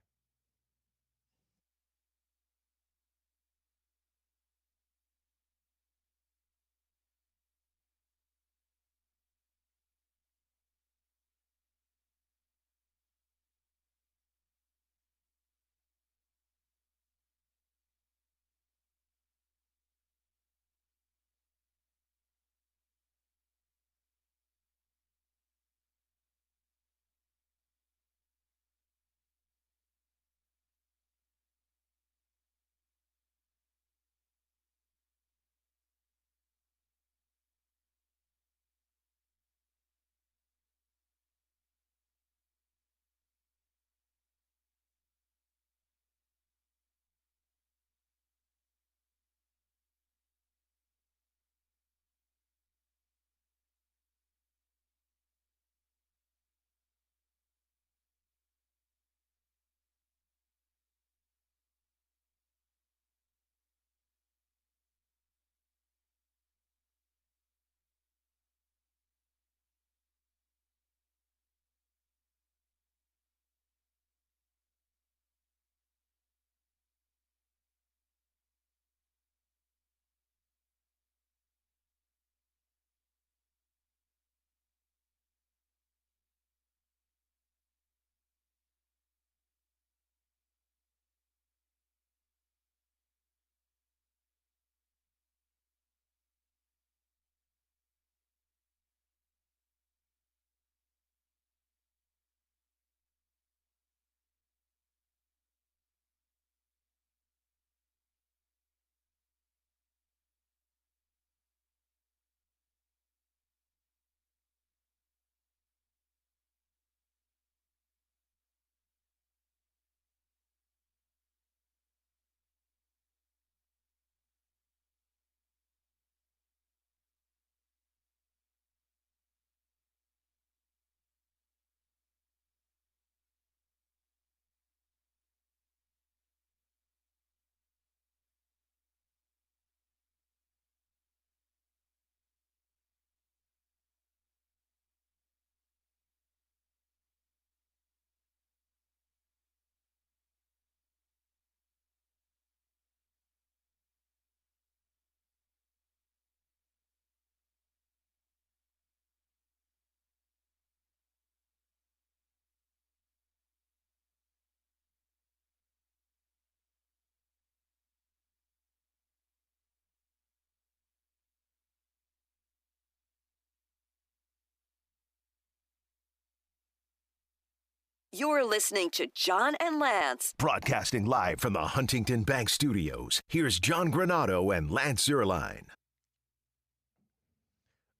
You're listening to John and Lance. Broadcasting live from the Huntington Bank Studios, here's John Granado and Lance Zierlein.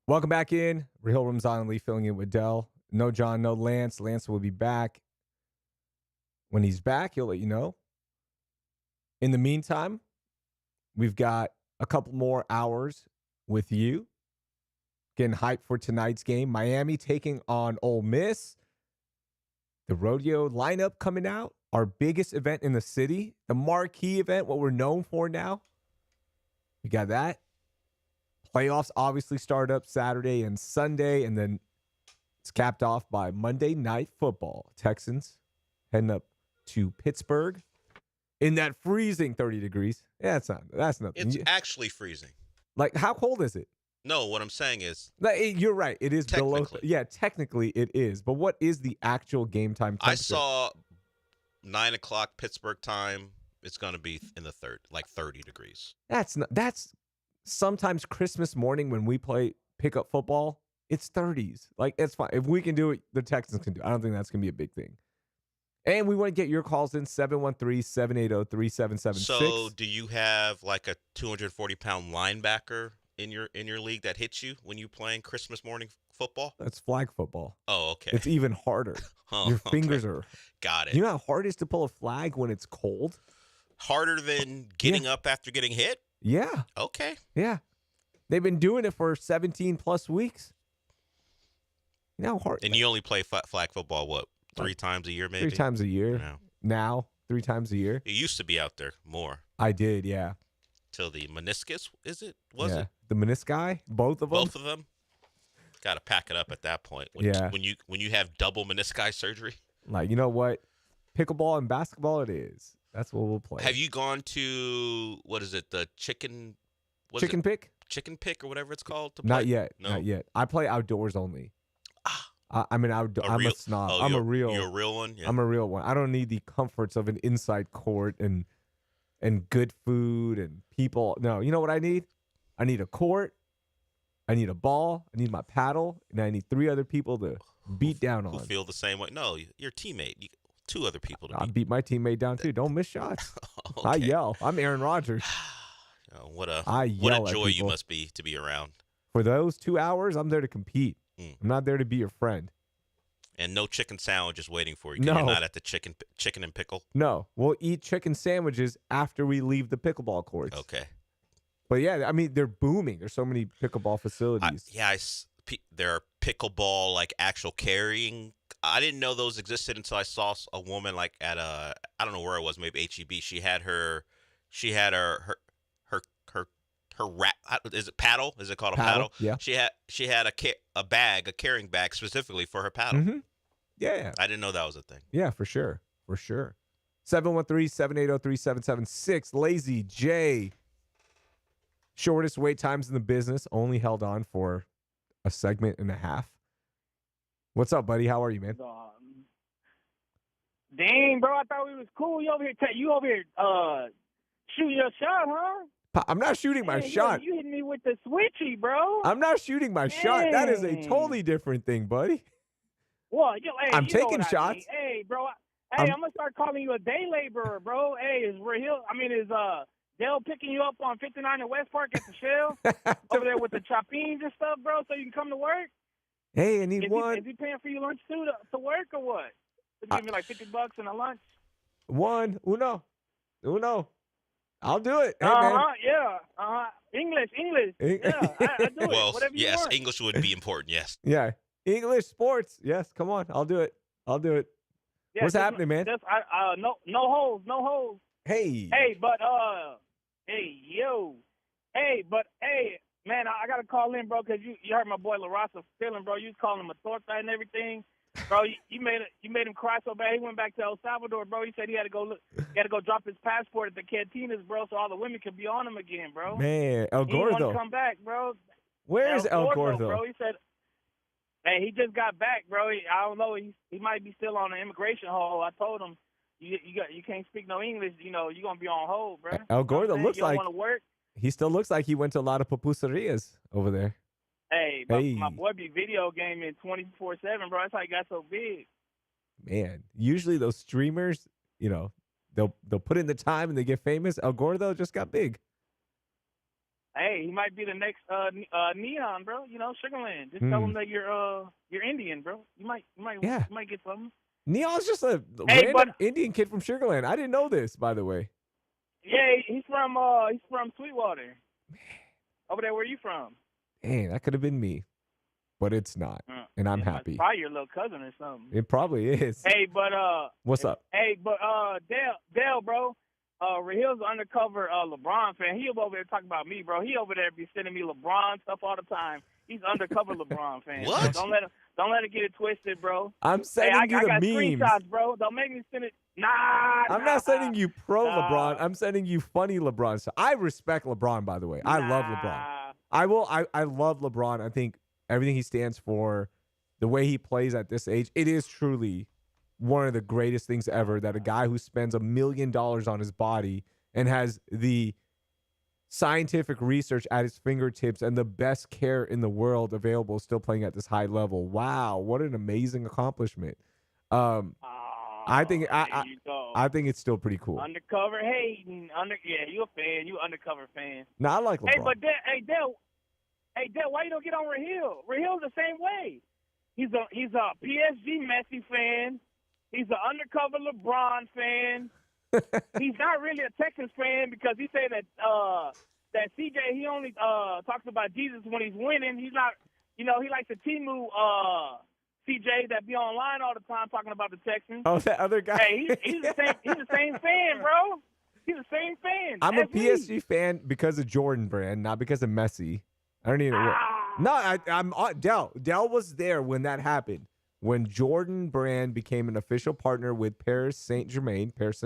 Welcome back in. Raheel Ramzan Lee filling in with Dell. No John, no Lance. Lance will be back. When he's back, he'll let you know. In the meantime, we've got a couple more hours with you. Getting hyped for tonight's game. Miami taking on Ole Miss. The rodeo lineup coming out. Our biggest event in the city. The marquee event, what we're known for now. We got that. Playoffs obviously start up Saturday and Sunday, and then it's capped off by Monday Night Football. Texans heading up to Pittsburgh in that freezing 30 degrees. Yeah, that's nothing. It's actually freezing. Like, how cold is it? No, what I'm saying is, you're right. It is below. Technically. Yeah, technically it is. But what is the actual game time temperature? I saw 9 o'clock Pittsburgh time. It's going to be in the 30 degrees. That's sometimes Christmas morning when we play pickup football. It's 30s. Like, it's fine. If we can do it, the Texans can do it. I don't think that's going to be a big thing. And we want to get your calls in 713-780-3776. So, do you have like a 240-pound linebacker in your league that hits you when you're playing Christmas morning football? That's flag football. Oh, okay. It's even harder. Your fingers are. Got it. You know how hard it is to pull a flag when it's cold? Harder than getting up after getting hit? Yeah. Okay. Yeah. They've been doing it for 17 plus weeks. You know how hard. And you only play flag football, what, 3 times a year maybe? 3 times a year. No. Now, 3 times a year. You used to be out there more. I did, yeah. Till the meniscus, is it? Was yeah. it? The menisci? Both of them? Both of them? Got to pack it up at that point. When you have double menisci surgery. Like, you know what? Pickleball and basketball it is. That's what we'll play. Have you gone to, what is it, the chicken? Pick? Chicken pick or whatever it's called? To play? Not yet. No? Not yet. I play outdoors only. I'm an outdoor. I'm a snob. Oh, I'm you're a real. You're a real one? Yeah. I'm a real one. I don't need the comforts of an inside court and good food and people. No, you know what I need? I need a court. I need a ball. I need my paddle. And I need 3 other people to beat down on. Who feel the same way? No, your teammate. 2 other people to I beat. beat my teammate down too. Don't miss shots. Okay. I yell. I'm Aaron Rodgers. Oh, what a yell at joy you people. must be to be around. For those 2 hours, I'm there to compete. I'm not there to be your friend. And no chicken sandwiches waiting for you. 'Cause No. You're not at the chicken and pickle. No, we'll eat chicken sandwiches after we leave the pickleball courts. Okay. But yeah, I mean, they're booming. There's so many pickleball facilities. There are pickleball like actual carrying. I didn't know those existed until I saw a woman like at I don't know where it was, maybe HEB. She had her wrap. Is it paddle? Is it called a paddle? Yeah. She had a carrying bag specifically for her paddle. Mm-hmm. Yeah. I didn't know that was a thing. Yeah, for sure. For sure. 713-780-3776. Lazy J. Shortest wait times in the business. Only held on for a segment and a half. What's up, buddy? How are you, man? Dang, bro, I thought we was cool. You over here shooting your shot, huh? I'm not shooting my shot. You hitting me with the switchy, bro. I'm not shooting my shot. That is a totally different thing, buddy. Well, I'm taking shots. Hey, bro. I'm gonna start calling you a day laborer, bro. Hey, is Dale picking you up on 59 in West Park at the Shell over there with the chopines and stuff, bro, so you can come to work? Hey, I need one. Is he paying for your lunch too to work or what? He's giving me like $50 in a lunch. Uno. I'll do it. Hey, yeah. English. Yeah, I do it. Well, Whatever you yes, want. English would be important. Yes. Yeah. English sports. Yes, come on. I'll do it. Yeah, What's happening, man? No holes. Hey. Hey, but man, I gotta call in, bro, because you heard my boy LaRossa feeling, bro. You was calling him a torta and everything, bro. You made him cry so bad. He went back to El Salvador, bro. He said he had to go drop his passport at the cantinas, bro, so all the women could be on him again, bro. Man, El He didn't want Gordo. to come back, bro. Where's El Gordo? Bro? He said, hey, he just got back, bro. I don't know. He might be still on the immigration hold. I told him, you can't speak no English. You know, you're gonna be on hold, bro. El Gordo looks you don't like want to work. he still looks like he went to a lot of pupuserias over there. Hey, my boy be video gaming 24/7, bro. That's how he got so big. man, usually those streamers, they'll put in the time and they get famous. Al Gore though just got big. Hey, he might be the next Neon, bro. Sugarland. Just tell him that you're Indian, bro. You might get something. Neon's just a Hey, random Indian kid from Sugarland. I didn't know this, by the way. Yeah, he's from Sweetwater. Over there, where you from? Dang, that could have been me, but it's not, and I'm happy. Probably your little cousin or something. It probably is. Hey, but what's up? Hey, but Dale, bro. Rahil's an undercover LeBron fan. He over there talking about me, bro. He over there be sending me LeBron stuff all the time. He's undercover LeBron fan. What? Don't let him get it twisted, bro. I'm sending I you the got memes. screenshots, bro. Don't make me send it. I'm not sending you pro LeBron. I'm sending you funny LeBron. So I respect LeBron, by the way. I love LeBron. I love LeBron. I think everything he stands for, the way he plays at this age, it is truly one of the greatest things ever that a guy who spends $1 million on his body and has the scientific research at his fingertips and the best care in the world available still playing at this high level. Wow, what an amazing accomplishment. I think it's still pretty cool. Undercover hating. You a fan. You undercover fan. No, I like LeBron. Hey, Dale, why you don't get on Rahil? Rahil's the same way. He's a PSG Messi fan. He's an undercover LeBron fan. He's not really a Texans fan because he said that CJ, he only talks about Jesus when he's winning. He's not, he likes the Timu CJ that be online all the time talking about the Texans. Oh, that other guy. Hey, he's the same fan, bro. He's the same fan. I'm a PSG fan because of Jordan Brand, not because of Messi. I don't even know. No, I'm Dell. Dell was there when that happened. When Jordan Brand became an official partner with Paris Saint-Germain, that's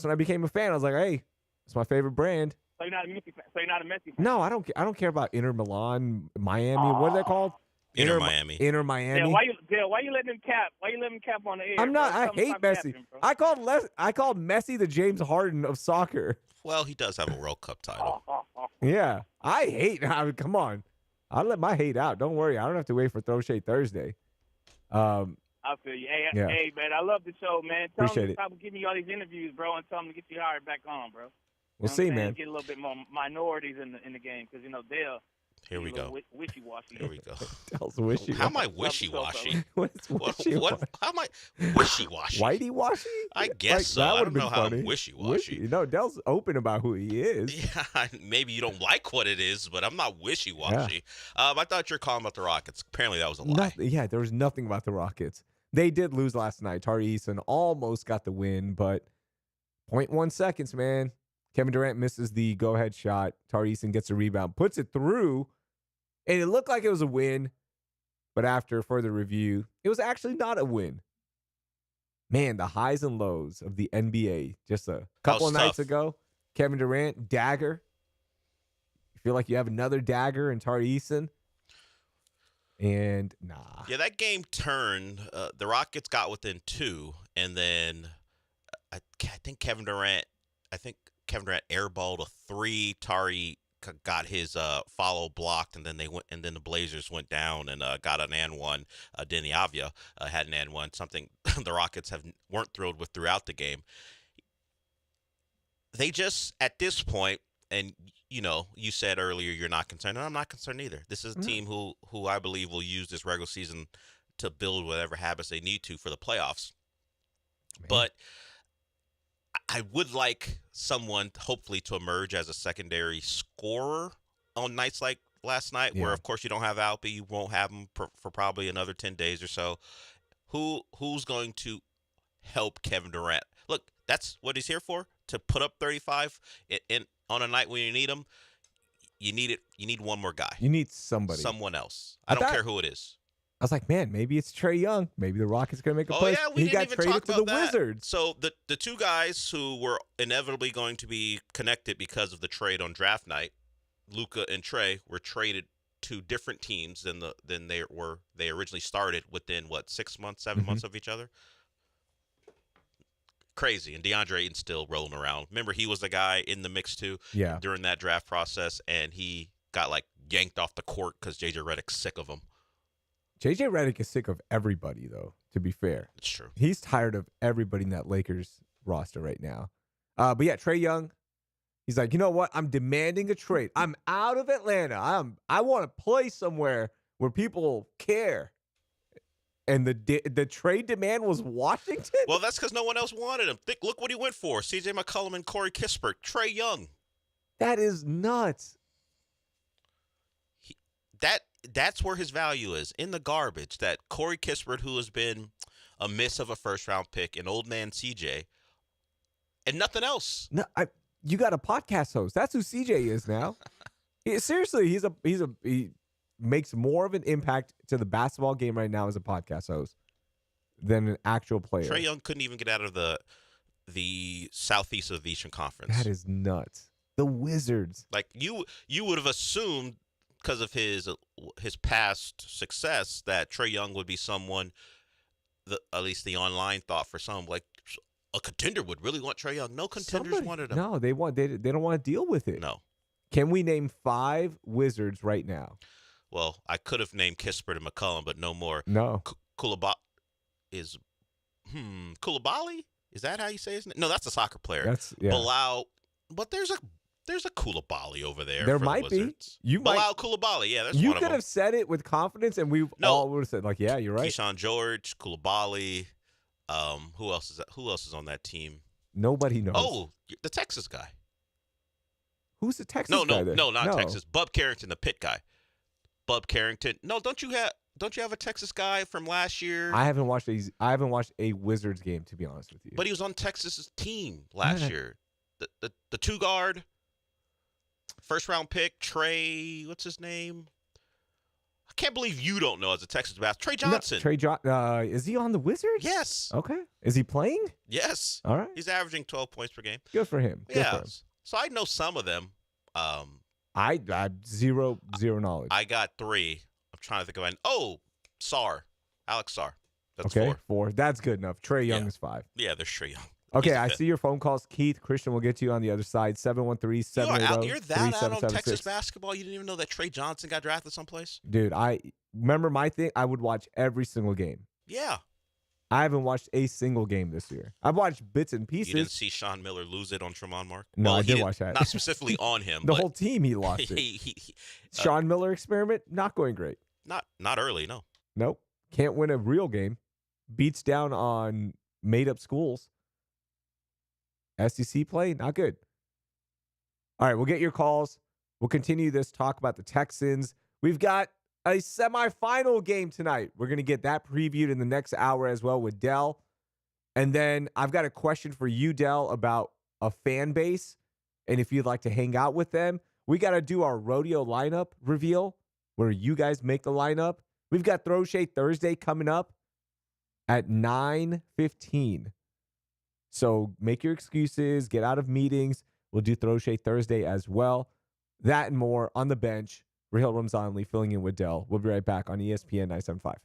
when I became a fan. I was like, hey, it's my favorite brand. So you're not a Messi fan? No, I don't care about Inter Milan, Miami. What are they called? Inter Miami. Inter Miami. Dale, why you letting him cap? Why you letting him cap on the air? I'm not. Bro? I hate Messi. I called Messi the James Harden of soccer. Well, he does have a World Cup title. Yeah, I hate. Come on. I'll let my hate out. Don't worry. I don't have to wait for Throw Shade Thursday. I feel you. Hey, man, I love the show, man. Appreciate it. Stop giving me all these interviews, bro, and tell them to get you hired back on, bro. We'll see, man. Get a little bit more minorities in the game because Dale. Here we go. Wishy-washy. Here we go. Dale's wishy-washy. How am I wishy-washy? What's wishy-washy? How am I wishy-washy? Whitey-washy? I guess so. I don't know how I'm wishy-washy. Dale's open about who he is. Yeah, maybe you don't like what it is, but I'm not wishy-washy. Yeah. I thought you were calling about the Rockets. Apparently that was a lie. There was nothing about the Rockets. They did lose last night. Tari Eason almost got the win, but 0.1 seconds, man. Kevin Durant misses the go-ahead shot. Tari Eason gets a rebound, puts it through, and it looked like it was a win. But after further review, it was actually not a win. Man, the highs and lows of the NBA just a couple of nights ago. Kevin Durant, dagger. You feel like you have another dagger in Tari Eason? And nah. Yeah, that game turned. The Rockets got within 2, and then I think Kevin Durant airballed a 3. Tari got his follow blocked, and then the Blazers went down and got an and one. Denny Avia had an and one, something the Rockets weren't thrilled with throughout the game. They just at this point, and you said earlier you're not concerned, and I'm not concerned either. This is a team who I believe will use this regular season to build whatever habits they need to for the playoffs. Man. But I would like someone hopefully to emerge as a secondary scorer on nights like last night, where of course you don't have Alpi, you won't have him for probably another 10 days or so. Who's going to help Kevin Durant? Look, that's what he's here for, to put up 35 in on a night when you need him. You need one more guy. You need someone else. I don't care who it is. I was like, man, maybe it's Trae Young. Maybe the Rockets going to make a push. Yeah, we he got didn't even traded talk to about the that. Wizards. So the two guys who were inevitably going to be connected because of the trade on draft night, Luka and Trae, were traded to different teams than they originally started within 6 months, 7 months of each other. Crazy. And DeAndre Ayton's still rolling around. Remember, he was the guy in the mix too during that draft process, and he got yanked off the court because JJ Redick's sick of him. JJ Redick is sick of everybody, though, to be fair. It's true. He's tired of everybody in that Lakers roster right now. But yeah, Trae Young, he's like, you know what? I'm demanding a trade. I'm out of Atlanta. I want to play somewhere where people care. And the trade demand was Washington? Well, that's because no one else wanted him. Look what he went for. C.J. McCollum and Corey Kispert. Trae Young. That is nuts. That's where his value is, in the garbage. That Corey Kispert, who has been a miss of a first-round pick, and old man CJ, and nothing else. No, you got a podcast host. That's who CJ is now. Seriously, he makes more of an impact to the basketball game right now as a podcast host than an actual player. Trae Young couldn't even get out of the southeast of the Eastern Conference. That is nuts. The Wizards. Like you would have assumed, because of his past success, that Trae Young would be someone, at least the online thought for some, like a contender would really want Trae Young. No contenders wanted him. No, they don't want to deal with it. No. Can we name 5 Wizards right now? Well, I could have named Kispert and McCollum, but no more. No. Koulibaly is Koulibaly? Is that how you say his name? No, that's a soccer player. That's Bilal, but there's a Koulibaly over there. There for might the be. Wizards. You Bilal Koulibaly, yeah, that's you one of them. could have said it with confidence, and we all would have said, like, yeah, you're right. Keyshawn George, Koulibaly. Who else is on that team? Nobody knows. Oh, the Texas guy. Who's the Texas No, guy then? not Texas. Bub Carrington, the Pitt guy. Bub Carrington. No, don't you have a Texas guy from last year? I haven't watched a Wizards game, to be honest with you. But he was on Texas's team last year. The 2-guard, first round pick, Trey, what's his name? I can't believe you don't know as a Texas basketball. Trey Johnson. Is he on the Wizards? Yes. Okay. Is he playing? Yes. All right. He's averaging 12 points per game. Good for him. Good for him. So I know some of them. I zero knowledge. I got 3. I'm trying to think of one. Oh, Alex Sarr. That's okay, 4. That's good enough. Trae Young is 5. Yeah, there's Trae Young. Okay, I see your phone calls. Keith, Christian will get to you on the other side. 713-780-3776. You're that out on Texas basketball? You didn't even know that Trey Johnson got drafted someplace? Dude, I remember my thing. I would watch every single game. Yeah. I haven't watched a single game this year. I've watched bits and pieces. You didn't see Sean Miller lose it on Tremont Mark? No, well, I did watch that. Not specifically on him. The but whole team, he lost it. Sean Miller experiment, not going great. Not early, no. Nope. Can't win a real game. Beats down on made-up schools. SEC play, not good. All right, we'll get your calls. We'll continue this talk about the Texans. We've got a semifinal game tonight. We're going to get that previewed in the next hour as well with Dell. And then I've got a question for you, Dell, about a fan base. And if you'd like to hang out with them, we got to do our rodeo lineup reveal where you guys make the lineup. We've got Throw Shade Thursday coming up at 9:15. So make your excuses, get out of meetings. We'll do Throw Shade Thursday as well. That and more on the bench. Raheel Ramzanli filling in with Dell. We'll be right back on ESPN 975.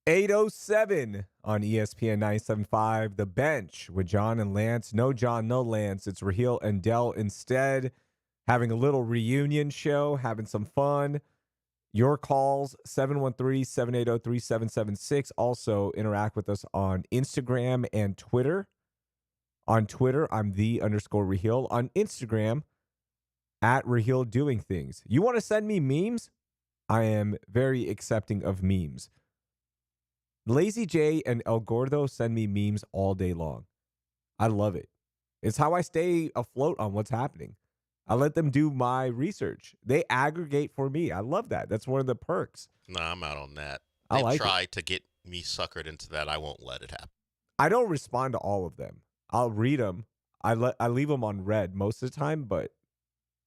8:07 on ESPN 97.5, The Bench with John and Lance. No John, no Lance. It's Raheel and Dell instead, having a little reunion show, having some fun. Your calls, 713-780-3776. Also, interact with us on Instagram and Twitter. On Twitter, I'm _Raheel. On Instagram, at Raheel Doing Things. You want to send me memes? I am very accepting of memes. Lazy J and El Gordo send me memes all day long. I love it. It's how I stay afloat on what's happening. I let them do my research. They aggregate for me. I love that. That's one of the perks. No, I'm out on that. I They like try to get me suckered into that. I won't let it happen. I don't respond to all of them. I'll read them. I leave them on read most of the time, but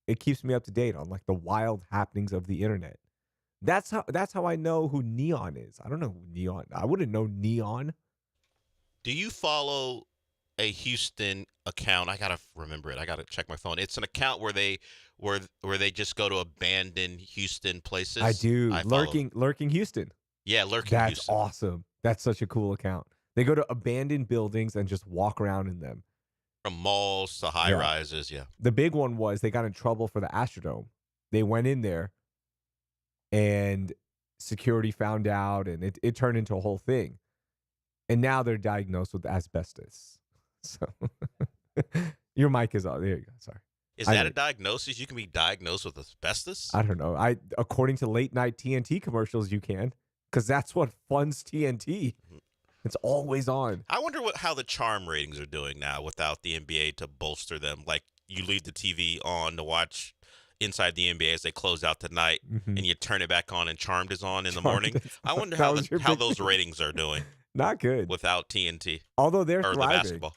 it keeps me up to date on like the wild happenings of the internet. That's how I know who Neon is. I don't know who Neon. I wouldn't know Neon. Do you follow a Houston account? I gotta remember it. I gotta check my phone. It's an account where they just go to abandoned Houston places. I do. follow. Lurking Houston. Yeah, lurking That's Houston. awesome. That's such a cool account. They go to abandoned buildings and just walk around in them. From malls to high rises. Yeah. The big one was they got in trouble for the Astrodome. They went in there and security found out, and it turned into a whole thing. And now they're diagnosed with asbestos. So your mic is on. There you go. Sorry. Is that a diagnosis? You can be diagnosed with asbestos? I don't know. According to late night TNT commercials, you can, because that's what funds TNT. It's always on. I wonder how the charm ratings are doing now without the NBA to bolster them. Like, you leave the TV on to watch inside the NBA as they close out tonight, and you turn it back on and Charmed is on in the morning. I wonder how those ratings are doing. Not good. Without TNT. Although they're or thriving. The basketball.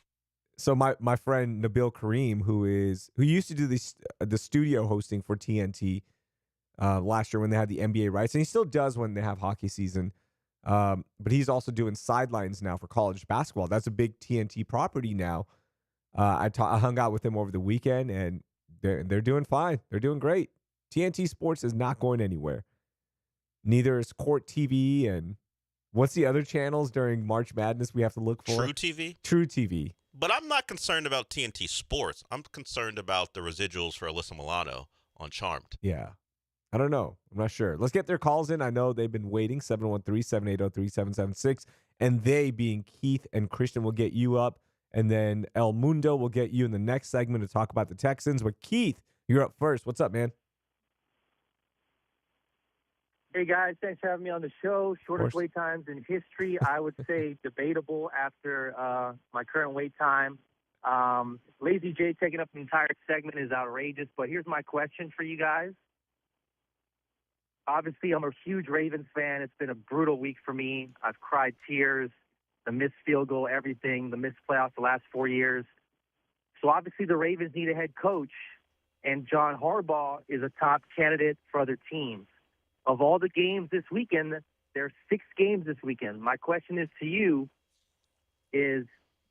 So my friend Nabil Kareem, who used to do the studio hosting for TNT last year when they had the NBA rights, and he still does when they have hockey season. But he's also doing sidelines now for college basketball. That's a big TNT property now. I hung out with him over the weekend, and they're doing fine. They're doing great. TNT Sports is not going anywhere. Neither is Court TV, and what's the other channels during March Madness we have to look for? True TV? True TV. But I'm not concerned about TNT Sports. I'm concerned about the residuals for Alyssa Milano on Charmed. Yeah. I don't know. I'm not sure. Let's get their calls in. I know they've been waiting. 713-780-3776. And they, being Keith and Christian, will get you up. And then El Mundo will get you in the next segment to talk about the Texans. But Keith, you're up first. What's up, man? Hey, guys. Thanks for having me on the show. Shortest wait times in history. I would say debatable after my current wait time. Lazy J taking up an entire segment is outrageous. But here's my question for you guys. Obviously, I'm a huge Ravens fan. It's been a brutal week for me. I've cried tears, the missed field goal, everything, the missed playoffs the last 4 years. So obviously the Ravens need a head coach, and John Harbaugh is a top candidate for other teams. Of all the games this weekend, there's 6 games this weekend. My question is to you is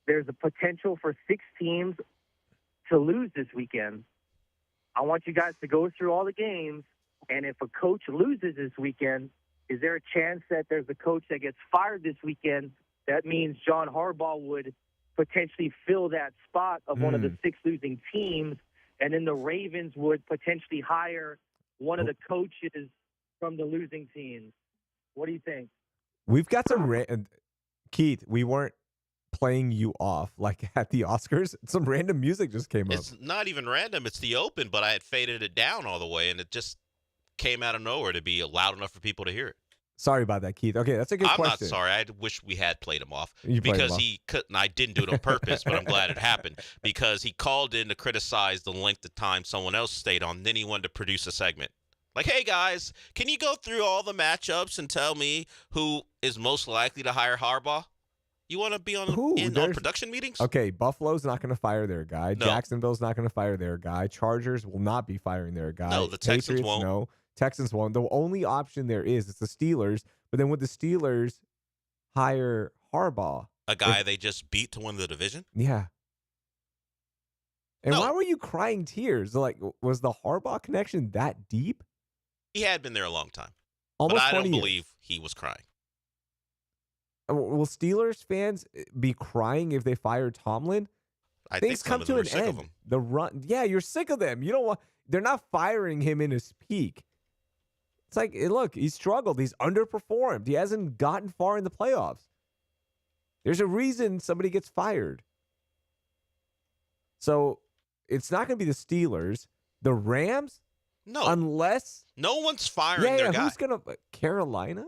there's a potential for 6 teams to lose this weekend. I want you guys to go through all the games. And if a coach loses this weekend, is there a chance that there's a coach that gets fired this weekend? That means John Harbaugh would potentially fill that spot of one of the 6 losing teams, and then the Ravens would potentially hire one of the coaches from the losing teams. What do you think? We've got some Keith, we weren't playing you off like at the Oscars. Some random music just came up. It's not even random. It's the open, but I had faded it down all the way, and it just came out of nowhere to be loud enough for people to hear it. Sorry about that, Keith. Okay, that's a good question. I'm not sorry. I wish we had played him off because he couldn't. I didn't do it on purpose, but I'm glad it happened because he called in to criticize the length of time someone else stayed on. Then he wanted to produce a segment. Like, hey, guys, can you go through all the matchups and tell me who is most likely to hire Harbaugh? You want to be on production meetings? Okay, Buffalo's not going to fire their guy. No. Jacksonville's not going to fire their guy. Chargers will not be firing their guy. No, the Texans Patriots, won't. No, Texans won't. The only option there is the Steelers. But then would the Steelers hire Harbaugh? A guy they just beat to win the division? Yeah. And No. why were you crying tears? Like, was the Harbaugh connection that deep? He had been there a long time. Almost but I 20 don't years. believe he was crying. Will Steelers fans be crying if they fire Tomlin? I Things think some come of to them are an sick of end. him. The run, yeah, you're sick of them. You don't want. They're not firing him in his peak. It's like, look, he struggled. He's underperformed. He hasn't gotten far in the playoffs. There's a reason somebody gets fired. So it's not going to be the Steelers, the Rams, No, unless no one's firing their guy Who's going to Carolina?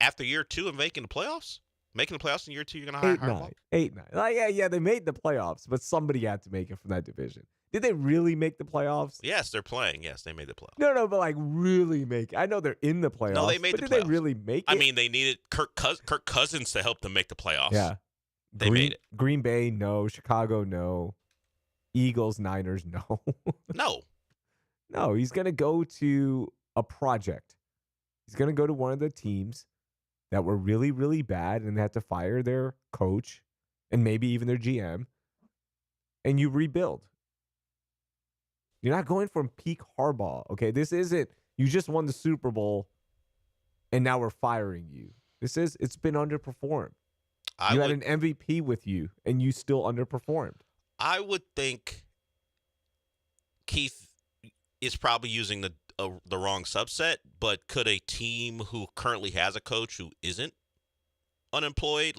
after year 2 of making the playoffs. Making the playoffs in year 2, you're going to hire Harbaugh? 8-9. Like, yeah, they made the playoffs, but somebody had to make it from that division. Did they really make the playoffs? Yes, they're playing. Yes, they made the playoffs. No, but like really make. I know they're in the playoffs. No, they made but the did playoffs. they really make it? I mean, they needed Kirk Cousins to help them make the playoffs. Yeah, They made it. Green Bay, no. Chicago, no. Eagles, Niners, no. No. No, he's gonna go to a project. He's gonna go to one of the teams that were really, really bad and they had to fire their coach and maybe even their GM, and you rebuild. You're not going from peak Harbaugh, okay? This isn't, you just won the Super Bowl and now we're firing you. It's been underperformed. You had an MVP with you and you still underperformed. I would think Keith is probably using the wrong subset, but could a team who currently has a coach who isn't unemployed,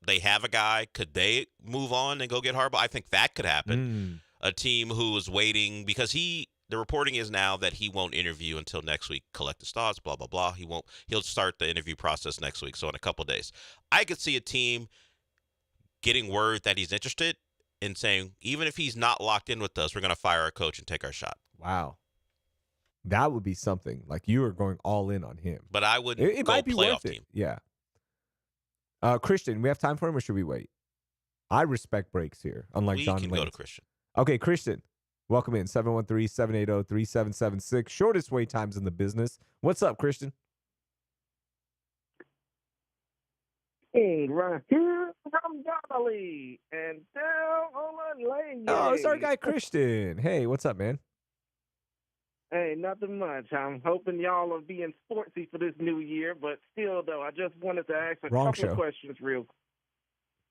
they have a guy, could they move on and go get Harbaugh? I think that could happen. A team who is waiting because the reporting is now that he won't interview until next week, collect his thoughts, blah, blah, blah. He'll start the interview process next week. So in a couple of days, I could see a team getting word that he's interested and saying, even if he's not locked in with us, we're going to fire our coach and take our shot. Wow. That would be something. Like you are going all in on him. But I wouldn't it go might be playoff worth team. It. Yeah. Christian, we have time for him or should we wait? I respect breaks here, unlike We John can Lance. go to Christian. Okay, Christian, welcome in. 713-780-3776. Shortest wait times in the business. What's up, Christian? Hey, right here from Galilee and down on the lane. Oh, it's our guy, Christian. Hey, what's up, man? Hey, nothing much. I'm hoping y'all are being sportsy for this new year, but still, though, I just wanted to ask a couple of questions real quick.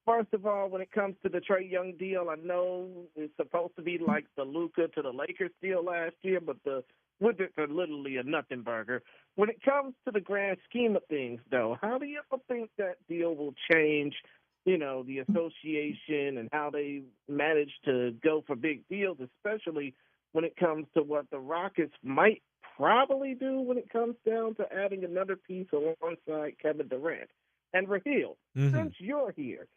First of all, when it comes to the Trae Young deal, I know it's supposed to be like the Luka to the Lakers deal last year, but the Wizards are literally a nothing burger. When it comes to the grand scheme of things, though, how do you think that deal will change, the association and how they manage to go for big deals, especially when it comes to what the Rockets might probably do when it comes down to adding another piece alongside Kevin Durant? And Raheel, since you're here,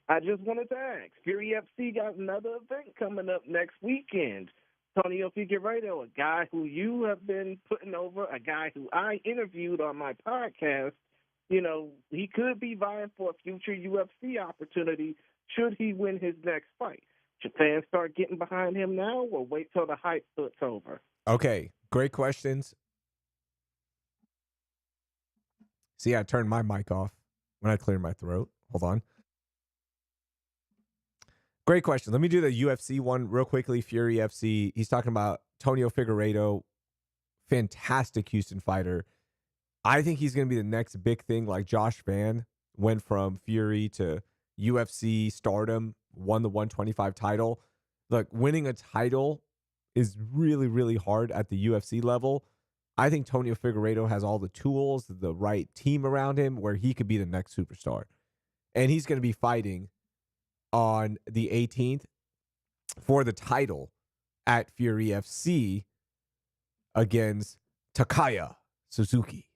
I just wanted to ask, Fury FC got another event coming up next weekend. Antonio Figueiredo, a guy who you have been putting over, a guy who I interviewed on my podcast, he could be vying for a future UFC opportunity should he win his next fight. Should fans start getting behind him now or wait till the hype puts over? Okay, great questions. See, I turned my mic off when I cleared my throat. Hold on. Great question. Let me do the UFC one real quickly. Fury FC. He's talking about Antonio Figueiredo, fantastic Houston fighter. I think he's going to be the next big thing, like Josh Van went from Fury to UFC stardom, won the 125 title. Look, winning a title is really, really hard at the UFC level. I think Antonio Figueiredo has all the tools, the right team around him where he could be the next superstar. And he's going to be fighting on the 18th for the title at Fury FC against Takaya Suzuki.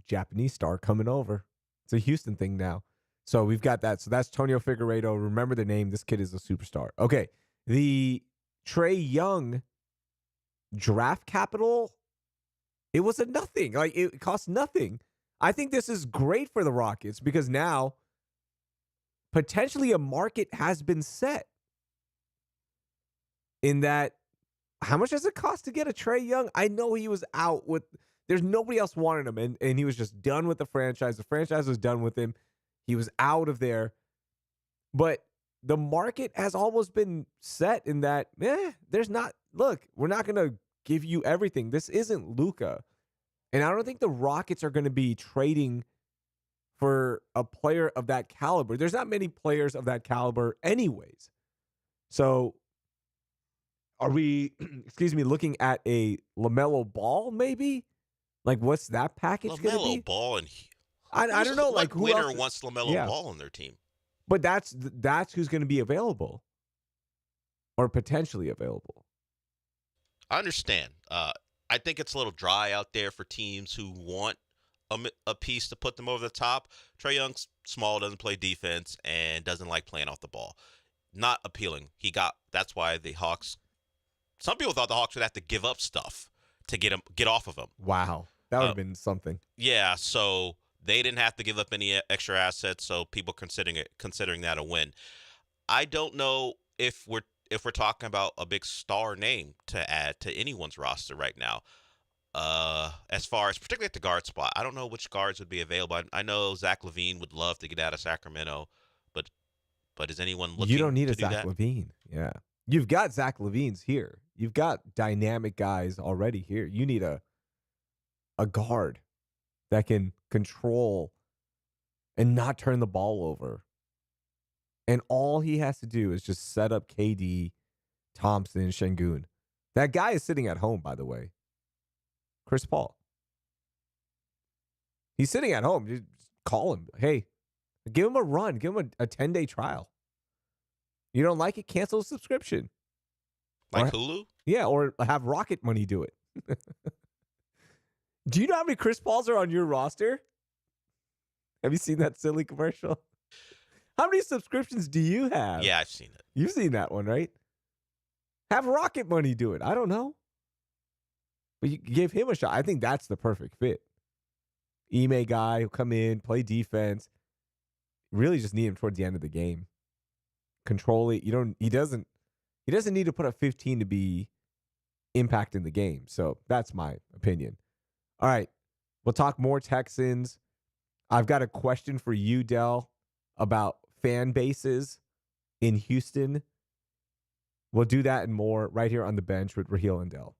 Japanese star coming over. It's a Houston thing now. So we've got that. So that's Antonio Figueiredo. Remember the name. This kid is a superstar. Okay. The Trae Young draft capital, it was a nothing. Like, it cost nothing. I think this is great for the Rockets because now potentially a market has been set in that. How much does it cost to get a Trae Young? I know he was out with, there's nobody else wanted him, and he was just done with the franchise. The franchise was done with him. He was out of there. But the market has almost been set in that, there's not, look, we're not going to give you everything. This isn't Luka. And I don't think the Rockets are going to be trading for a player of that caliber. There's not many players of that caliber anyways. So are we, looking at a LaMelo Ball maybe? Like, what's that package going to be? LaMelo Ball and I don't know. Like, what who winner else? wants LaMelo Ball on their team? But that's who's going to be available or potentially available. I understand. I think it's a little dry out there for teams who want a piece to put them over the top. Trae Young's small, doesn't play defense, and doesn't like playing off the ball. Not appealing. That's why the Hawks. Some people thought the Hawks would have to give up stuff to get off of him. Wow, that would have been something. Yeah, so they didn't have to give up any extra assets, so people considering that a win. I don't know if we're talking about a big star name to add to anyone's roster right now. As far as particularly at the guard spot, I don't know which guards would be available. I know Zach LaVine would love to get out of Sacramento, but is anyone looking? You don't need to a do Zach that? LaVine. Yeah, you've got Zach LaVine's here. You've got dynamic guys already here. You need a guard that can control and not turn the ball over. And all he has to do is just set up KD, Thompson, Şengün. That guy is sitting at home, by the way. Chris Paul. He's sitting at home. Just call him. Hey, give him a run. Give him a 10-day trial. You don't like it? Cancel a subscription. Like Hulu? Yeah, or have Rocket Money do it. Do you know how many Chris Pauls are on your roster? Have you seen that silly commercial? How many subscriptions do you have? Yeah, I've seen it. You've seen that one, right? Have Rocket Money do it. I don't know. But you give him a shot. I think that's the perfect fit. Ime guy who'll come in, play defense. Really just need him toward the end of the game. Control it. He doesn't need to put up 15 to be impacting the game. So that's my opinion. All right. We'll talk more Texans. I've got a question for you, Del, about fan bases in Houston. We'll do that and more right here on the bench with Raheel and Del.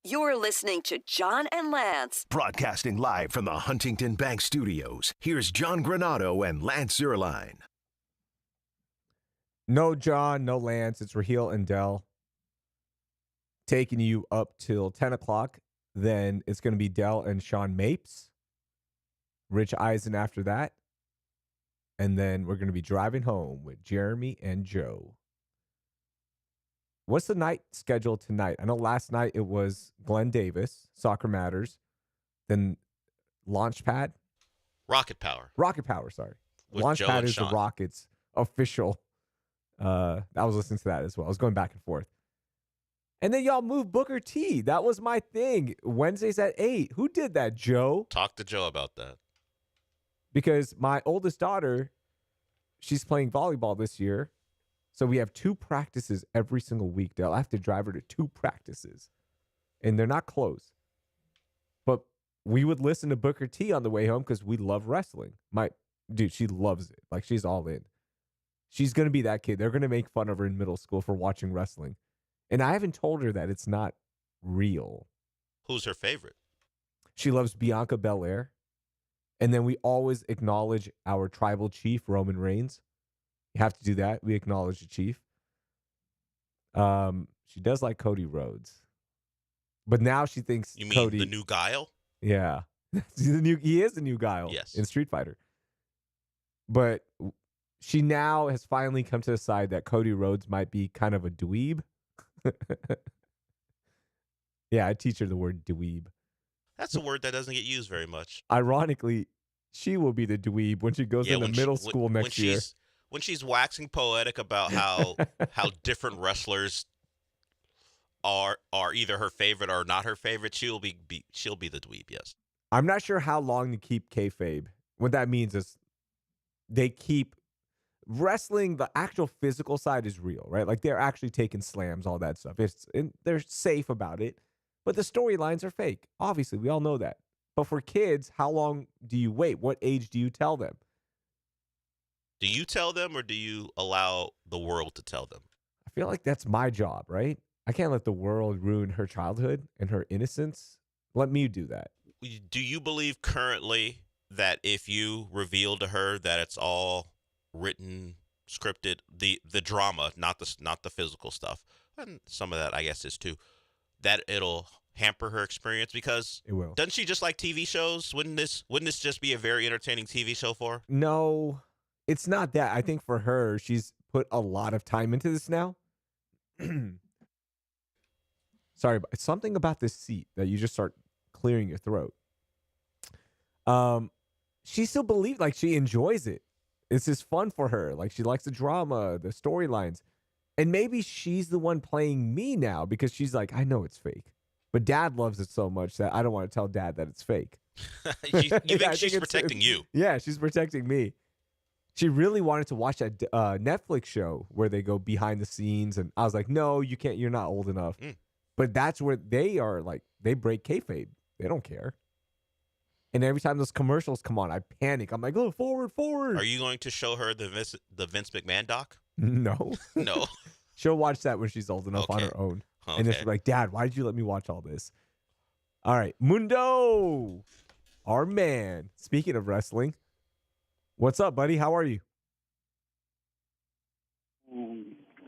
You're listening to John and Lance. Broadcasting live from the Huntington Bank Studios, here's John Granado and Lance Zierlein. No John, no Lance. It's Raheel and Dell taking you up till 10 o'clock. Then it's going to be Dell and Sean Mapes, Rich Eisen after that. And then we're going to be driving home with Jeremy and Joe. What's the night schedule tonight? I know last night it was Glenn Davis, Soccer Matters, then Launchpad. Rocket Power, sorry. With Joe Launchpad and is Sean. the Rockets official. I was listening to that as well. I was going back and forth. And then y'all moved Booker T. That was my thing. Wednesdays at 8. Who did that, Joe? Talk to Joe about that. Because my oldest daughter, she's playing volleyball this year. So we have 2 practices every single week. They'll have to drive her to 2 practices. And they're not close. But we would listen to Booker T on the way home because we love wrestling. Dude, she loves it. Like, she's all in. She's going to be that kid. They're going to make fun of her in middle school for watching wrestling. And I haven't told her that it's not real. Who's her favorite? She loves Bianca Belair. And then we always acknowledge our tribal chief, Roman Reigns. You have to do that. We acknowledge the chief. She does like Cody Rhodes. But now she thinks You mean Cody, the new Guile? Yeah. He is the new Guile in Street Fighter. But she now has finally come to decide that Cody Rhodes might be kind of a dweeb. Yeah, I teach her the word dweeb. That's a word that doesn't get used very much. Ironically, she will be the dweeb when she goes into middle school next year. When she's waxing poetic about how different wrestlers are either her favorite or not her favorite, she'll be the dweeb, yes. I'm not sure how long to keep kayfabe. What that means is they keep wrestling, the actual physical side is real, right? Like they're actually taking slams, all that stuff. They're safe about it, but the storylines are fake. Obviously, we all know that. But for kids, how long do you wait? What age do you tell them? Do you tell them or do you allow the world to tell them? I feel like that's my job, right? I can't let the world ruin her childhood and her innocence. Let me do that. Do you believe currently that if you reveal to her that it's all written, scripted, the drama, not the physical stuff, and some of that I guess is too, that it'll hamper her experience? Because it will. Doesn't she just like TV shows? Wouldn't this just be a very entertaining TV show for her? No, it's not that. I think for her, she's put a lot of time into this now. Sorry, but it's something about this seat that you just start clearing your throat. She still believes, like, she enjoys it. It's just fun for her. Like, she likes the drama, the storylines. And maybe she's the one playing me now because she's like, I know it's fake. But Dad loves it so much that I don't want to tell Dad that it's fake. You think she's protecting you? Yeah, she's protecting me. She really wanted to watch that Netflix show where they go behind the scenes. And I was like, no, you can't. You're not old enough. But that's where they are, like, they break kayfabe. They don't care. And every time those commercials come on, I panic. I'm like, oh, forward. Are you going to show her the Vince McMahon doc? No. No. She'll watch that when she's old enough on her own. Okay. And then she'll be like, Dad, why did you let me watch all this? All right. Mundo, our man. Speaking of wrestling, what's up, buddy? How are you?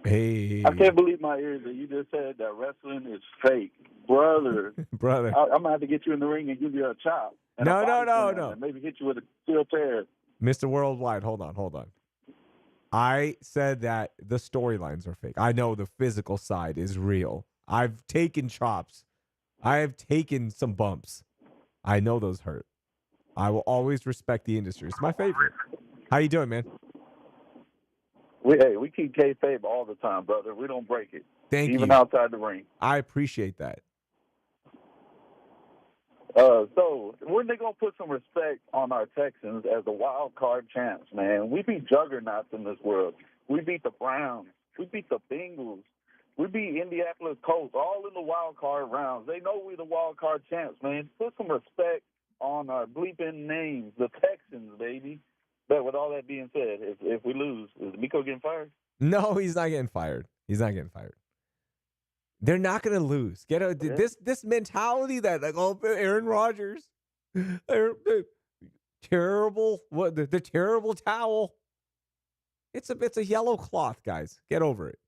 Hey. I can't believe my ears that you just said that wrestling is fake. Brother. Brother. I'm going to have to get you in the ring and give you a chop. No. And maybe hit you with a steel chair. Mr. Worldwide, hold on. I said that the storylines are fake. I know the physical side is real. I've taken chops. I have taken some bumps. I know those hurt. I will always respect the industry. It's my favorite. How you doing, man? We keep kayfabe all the time, brother. We don't break it. Thank you. Even outside the ring. I appreciate that. So when they gonna put some respect on our Texans as the wild card champs, man? We beat juggernauts in this world. We beat the Browns. We beat the Bengals. We beat Indianapolis Colts, all in the wild card rounds. They know we the wild card champs, man. Put some respect on our bleeping names, the Texans, baby. But with all that being said, if we lose, is Miko getting fired? No, he's not getting fired. They're not going to lose. This mentality that like, oh, Aaron Rodgers, they're terrible. What the terrible towel? It's a yellow cloth, guys. Get over it.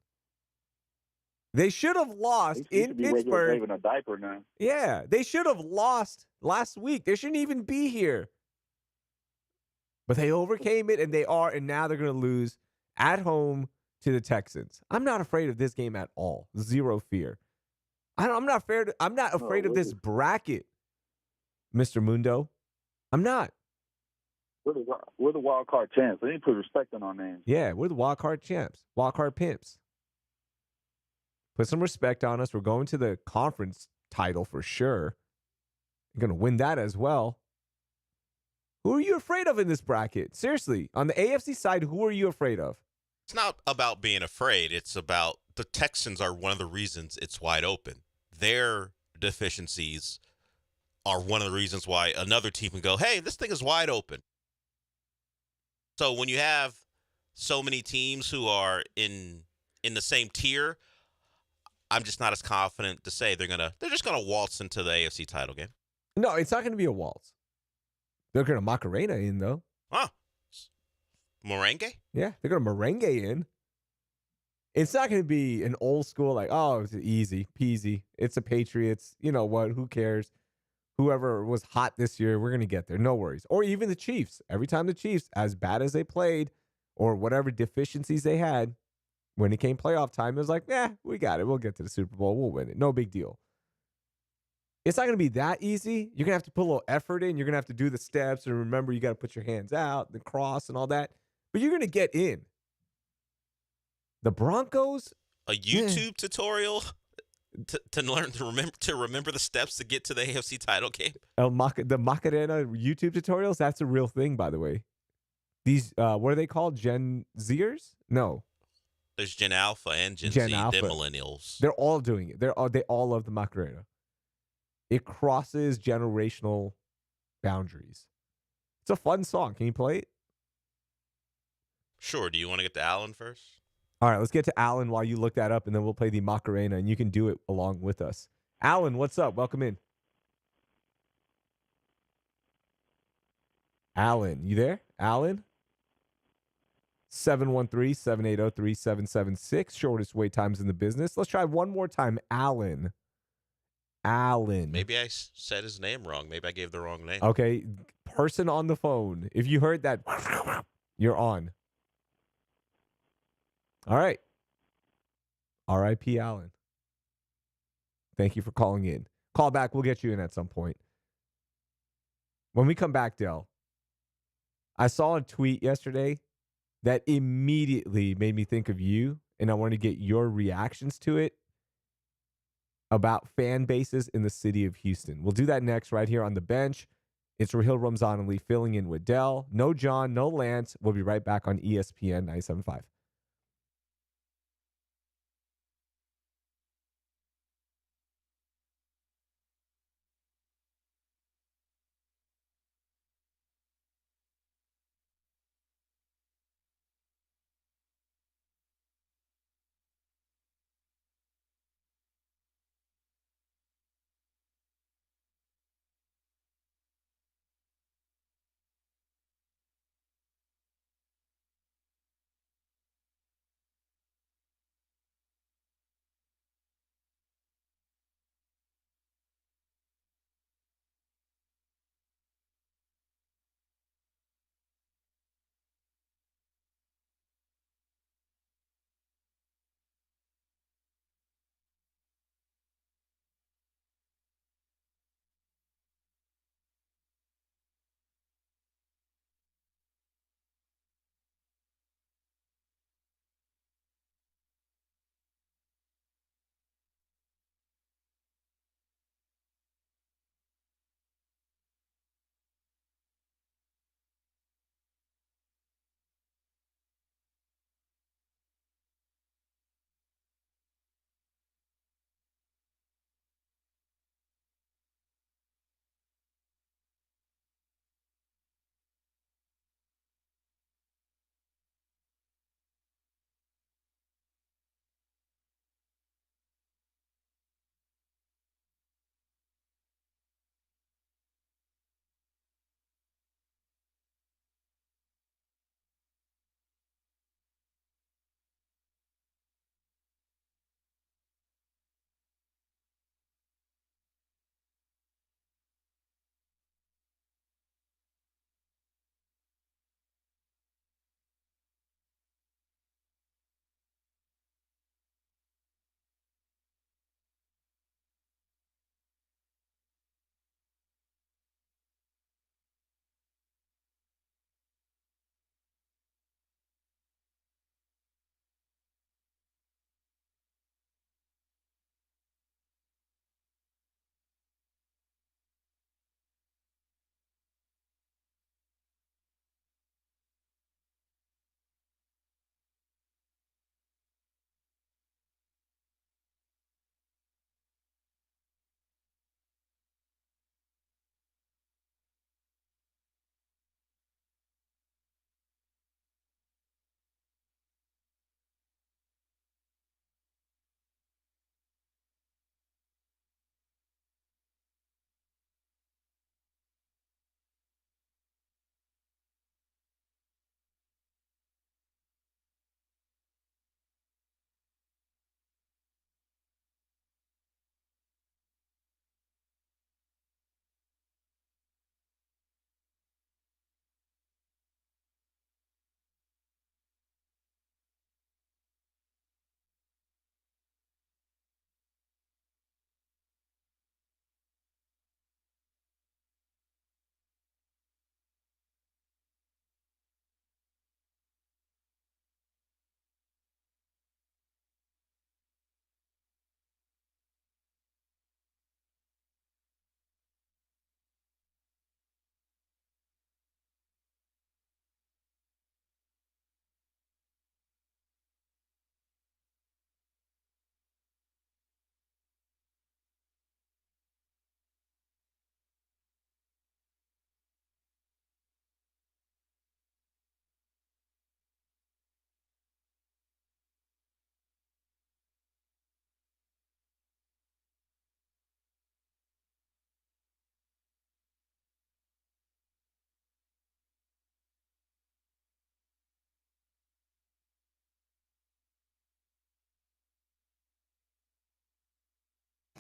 They should have lost in Pittsburgh. Waving a diaper now. Yeah, they should have lost last week. They shouldn't even be here. But they overcame it, and now they're going to lose at home to the Texans. I'm not afraid of this game at all. Zero fear. I'm not afraid of this bracket, Mr. Mundo. I'm not. We're the wild card champs. They need to put respect on our names. Yeah, we're the wild card champs, wild card pimps. Put some respect on us. We're going to the conference title for sure. You're going to win that as well. Who are you afraid of in this bracket? Seriously, on the AFC side, who are you afraid of? It's not about being afraid. It's about the Texans are one of the reasons it's wide open. Their deficiencies are one of the reasons why another team can go, hey, this thing is wide open. So when you have so many teams who are in the same tier, I'm just not as confident to say they're just gonna waltz into the AFC title game. No, it's not going to be a waltz. They're going to Macarena in though. Huh? Merengue? Yeah, they're going to merengue in. It's not going to be an old school like, oh, it's easy peasy. It's the Patriots. You know what? Who cares? Whoever was hot this year, we're going to get there. No worries. Or even the Chiefs. Every time the Chiefs, as bad as they played or whatever deficiencies they had, when it came playoff time, it was like, we got it. We'll get to the Super Bowl. We'll win it. No big deal. It's not going to be that easy. You're going to have to put a little effort in. You're going to have to do the steps. And remember, you got to put your hands out, the cross and all that. But you're going to get in. The Broncos. A YouTube tutorial to learn to remember the steps to get to the AFC title game. The Macarena YouTube tutorials, that's a real thing, by the way. These, what are they called? Gen Zers? No. There's Gen Alpha and Gen Z, Alpha. the millennials. They're all doing it. They all love the Macarena. It crosses generational boundaries. It's a fun song. Can you play it? Sure. Do you want to get to Allen first? All right, let's get to Alan while you look that up, and then we'll play the Macarena, and you can do it along with us. Alan, what's up? Welcome in. Alan, you there? Alan? 713-780-3776. Shortest wait times in the business. Let's try one more time. Alan. Maybe I said his name wrong. Maybe I gave the wrong name. Okay. Person on the phone. If you heard that, you're on. All right. R.I.P. Alan. Thank you for calling in. Call back. We'll get you in at some point. When we come back, Dell, I saw a tweet yesterday that immediately made me think of you, and I want to get your reactions to it about fan bases in the city of Houston. We'll do that next right here on the bench. It's Rahil Ramzanali filling in with Dell. No John, no Lance. We'll be right back on ESPN 97.5.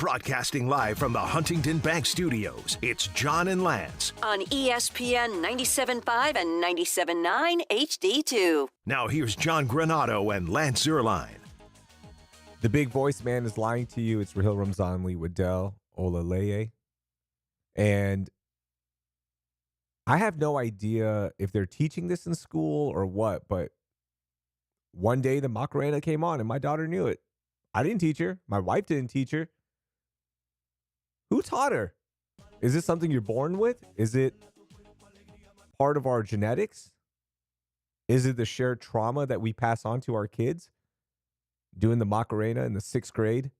Broadcasting live from the Huntington Bank Studios, it's John and Lance. On ESPN 97.5 and 97.9 HD2. Now here's John Granado and Lance Zierlein. The big voice man is lying to you. It's Rahil Ramzanli, Waddell Olaleye. And I have no idea if they're teaching this in school or what, but one day the Macarena came on and my daughter knew it. I didn't teach her. My wife didn't teach her. Who taught her? Is this something you're born with? Is it part of our genetics? Is it the shared trauma that we pass on to our kids? Doing the Macarena in the 6th grade?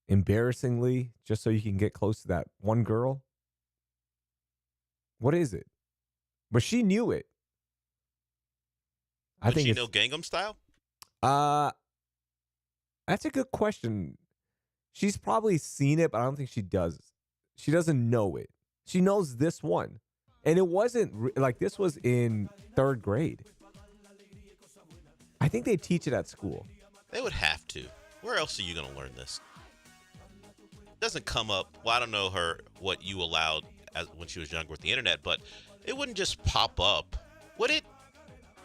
Embarrassingly, just so you can get close to that one girl? What is it? But she knew it. Did she know Gangnam Style? That's a good question. She's probably seen it, but I don't think she does. She doesn't know it. She knows this one. And it wasn't like this was in 3rd grade. I think they teach it at school. They would have to. Where else are you going to learn this? It doesn't come up. Well, I don't know what you allowed when she was younger with the internet, but it wouldn't just pop up, would it?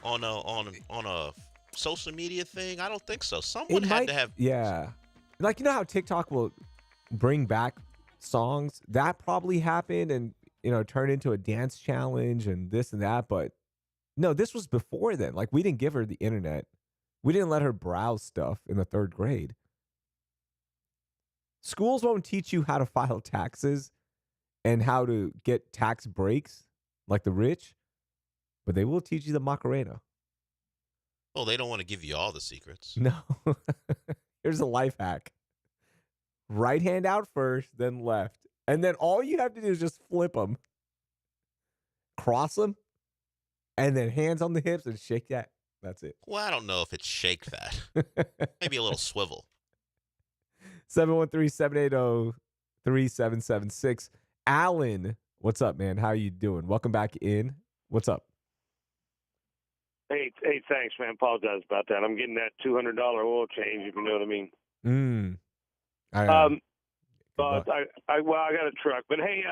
On a social media thing? I don't think so. Someone had to have. Yeah. Like, you know how TikTok will bring back songs? That probably happened and, turn into a dance challenge and this and that. But no, this was before then. Like, we didn't give her the internet. We didn't let her browse stuff in the 3rd grade. Schools won't teach you how to file taxes and how to get tax breaks like the rich, but they will teach you the Macarena. Well, they don't want to give you all the secrets. No. Here's a life hack. Right hand out first, then left. And then all you have to do is just flip them. Cross them. And then hands on the hips and shake that. That's it. Well, I don't know if it's shake that. Maybe a little swivel. 713-780-3776. Alan, what's up, man? How you doing? Welcome back in. What's up? Hey, thanks, man. Apologize about that. I'm getting that $200 oil change, if you know what I mean. I got a truck, but hey,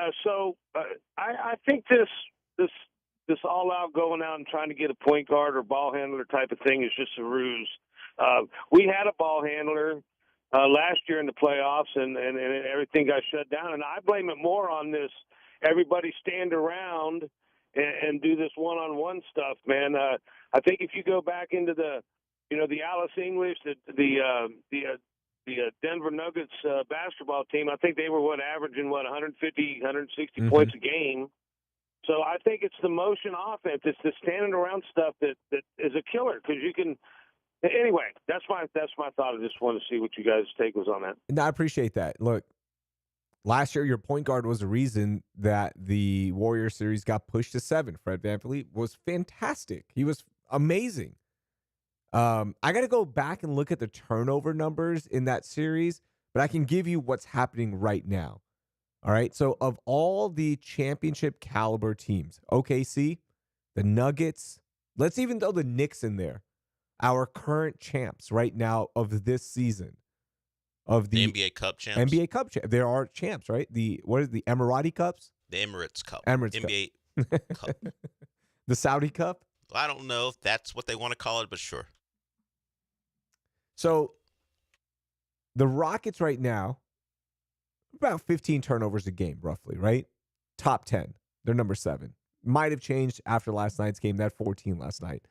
I think this all out going out and trying to get a point guard or ball handler type of thing is just a ruse. We had a ball handler last year in the playoffs, and everything got shut down, and I blame it more on this. Everybody stand around and do this one-on-one stuff, man. I think if you go back into the Alice English, the Denver Nuggets basketball team, I think they were averaging 150, 160 points a game. So I think it's the motion offense. It's the standing around stuff that is a killer because you can. Anyway, that's my thought. I just wanted to see what you guys' take was on that. No, I appreciate that. Look, last year your point guard was the reason that the Warrior series got pushed to 7. Fred VanVleet was fantastic. He was amazing. I got to go back and look at the turnover numbers in that series, but I can give you what's happening right now. All right. So of all the championship caliber teams, OKC, the Nuggets, let's even throw the Knicks in there. Our current champs right now of this season of the NBA Cup champs. NBA Cup champs. There are champs, right? What is the Emirati Cups? The Emirates Cup. NBA Cup. The Saudi Cup? I don't know if that's what they want to call it, but sure. So the Rockets right now, about 15 turnovers a game, roughly, right? Top 10. They're number 7. Might have changed after last night's game. That 14 last night.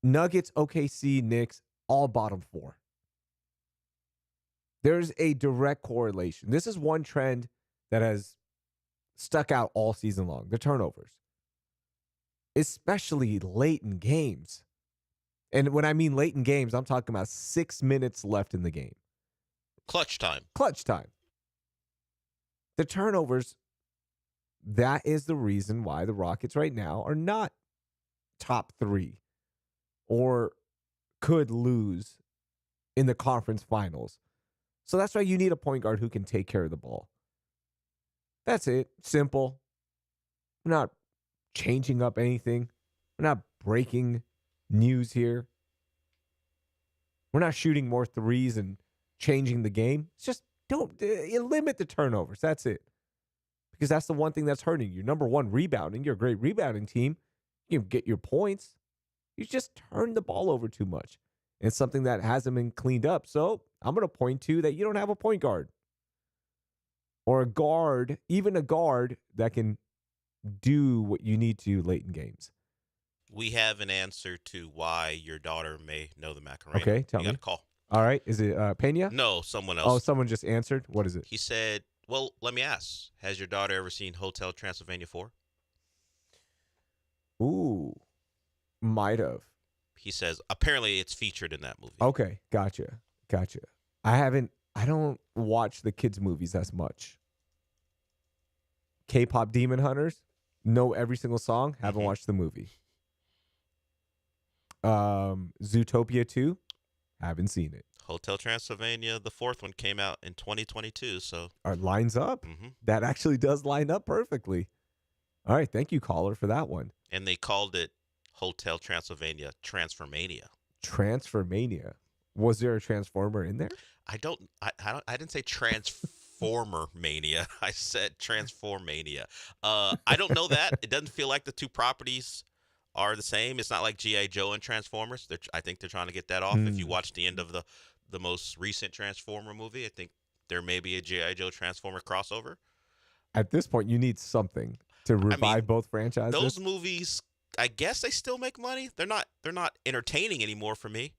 Nuggets, OKC, Knicks, all bottom 4. There's a direct correlation. This is one trend that has stuck out all season long, the turnovers, especially late in games. And when I mean late in games, I'm talking about 6 minutes left in the game. Clutch time. The turnovers, that is the reason why the Rockets right now are not top 3 or could lose in the conference finals. So that's why you need a point guard who can take care of the ball. That's it. Simple. We're not changing up anything. We're not breaking news here. We're not shooting more threes and changing the game. It's just don't limit the turnovers. That's it. Because that's the one thing that's hurting you. Number one, rebounding. You're a great rebounding team. You can get your points. You just turn the ball over too much. It's something that hasn't been cleaned up. So I'm going to point to that you don't have a point guard. Or a guard, even a guard that can do what you need to late in games. We have an answer to why your daughter may know the Macarena. Okay, tell me. You got a call. All right. Is it Pena? No, someone else. Oh, someone just answered? What is it? He said, well, let me ask. Has your daughter ever seen Hotel Transylvania 4? Ooh, might have. He says, apparently it's featured in that movie. Okay, gotcha. I don't watch the kids' movies as much. K-pop Demon Hunters, know every single song, haven't watched the movie. Zootopia 2, haven't seen it. Hotel Transylvania, the fourth one, came out in 2022, so. It lines up. That actually does line up perfectly. All right, thank you, caller, for that one. And they called it Hotel Transylvania Transformania. Transformania. Was there a Transformer in there? I didn't say Transformer Mania. I said Transformania. I don't know that. It doesn't feel like the two properties are the same. It's not like G.I. Joe and Transformers. I think they're trying to get that off. If you watch the end of the most recent Transformer movie, I think there may be a G.I. Joe Transformer crossover. At this point, you need something to revive both franchises. Those movies, I guess they still make money. They're not entertaining anymore for me.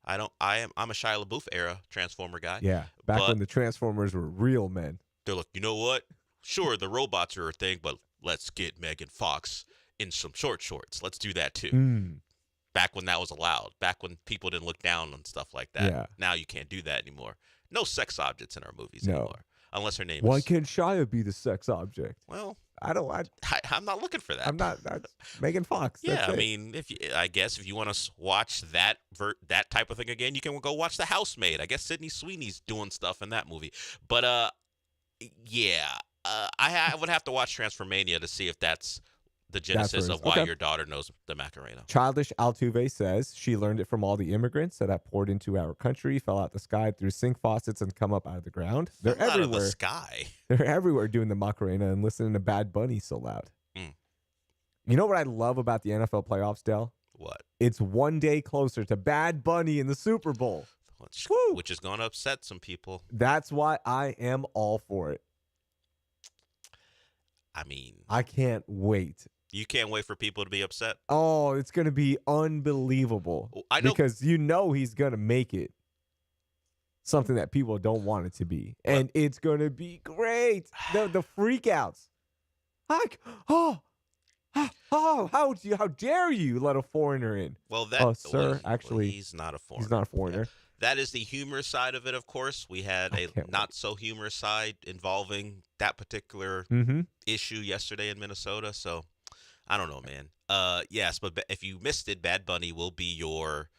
I'm a Shia LaBeouf era Transformer guy. Yeah, back when the Transformers were real men. They're like, you know what? Sure, the robots are a thing, but let's get Megan Fox in some shorts. Let's do that too. Back when that was allowed. Back when people didn't look down on stuff like that. Yeah. Now you can't do that anymore. No sex objects in our movies anymore. Unless her name Why is... can't Shia be the sex object? Well, I'm not looking for that. I'm not. That's Megan Fox. Yeah, I mean, I guess if you want to watch that type of thing again, you can go watch The Housemaid. I guess Sydney Sweeney's doing stuff in that movie. But I would have to watch Transformania to see if that's the genesis of why your daughter knows the Macarena. Childish Altuve says she learned it from all the immigrants that have poured into our country, fell out the sky through sink faucets, and come up out of the ground. They're everywhere. Out of the sky. They're everywhere doing the Macarena and listening to Bad Bunny so loud. You know what I love about the NFL playoffs, Del? What? It's one day closer to Bad Bunny in the Super Bowl. Which is going to upset some people. That's why I am all for it. I mean, I can't wait. You can't wait for people to be upset? Oh, it's going to be unbelievable. I know. Because he's going to make it something that people don't want it to be. And it's going to be great. The freakouts. How dare you let a foreigner in? Well, sir, actually, he's not a foreigner. He's not a foreigner. Yeah. That is the humorous side of it, of course. We had a not-so-humorous side involving that particular issue yesterday in Minnesota. So, I don't know, man. Yes, but if you missed it, Bad Bunny will be your